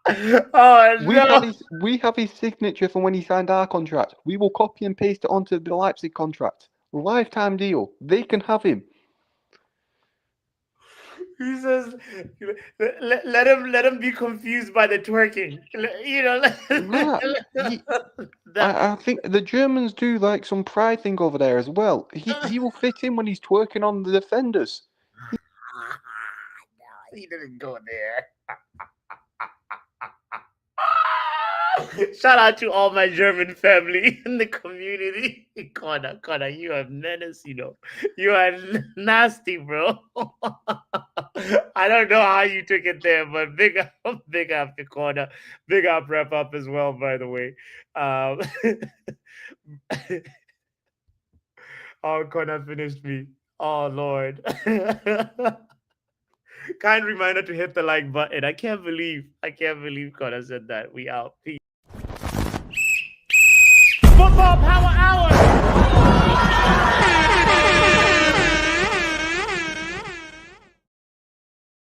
Oh, no. We have his signature from when he signed our contract. We will copy and paste it onto the Leipzig contract. Lifetime deal. They can have him. He says, let him be confused by the twerking. You know, I think the Germans do like some pride thing over there as well. He will fit in when he's twerking on the defenders. He didn't go there. Shout out to all my German family in the community. Connor, you are menace, you know. You are nasty, bro. I don't know how you took it there, but big up to Connor. Big up Rep Up as well, by the way. Oh, Connor finished me. Oh, Lord. Kind reminder to hit the like button. I can't believe Connor said that. We out. Peace. Football Power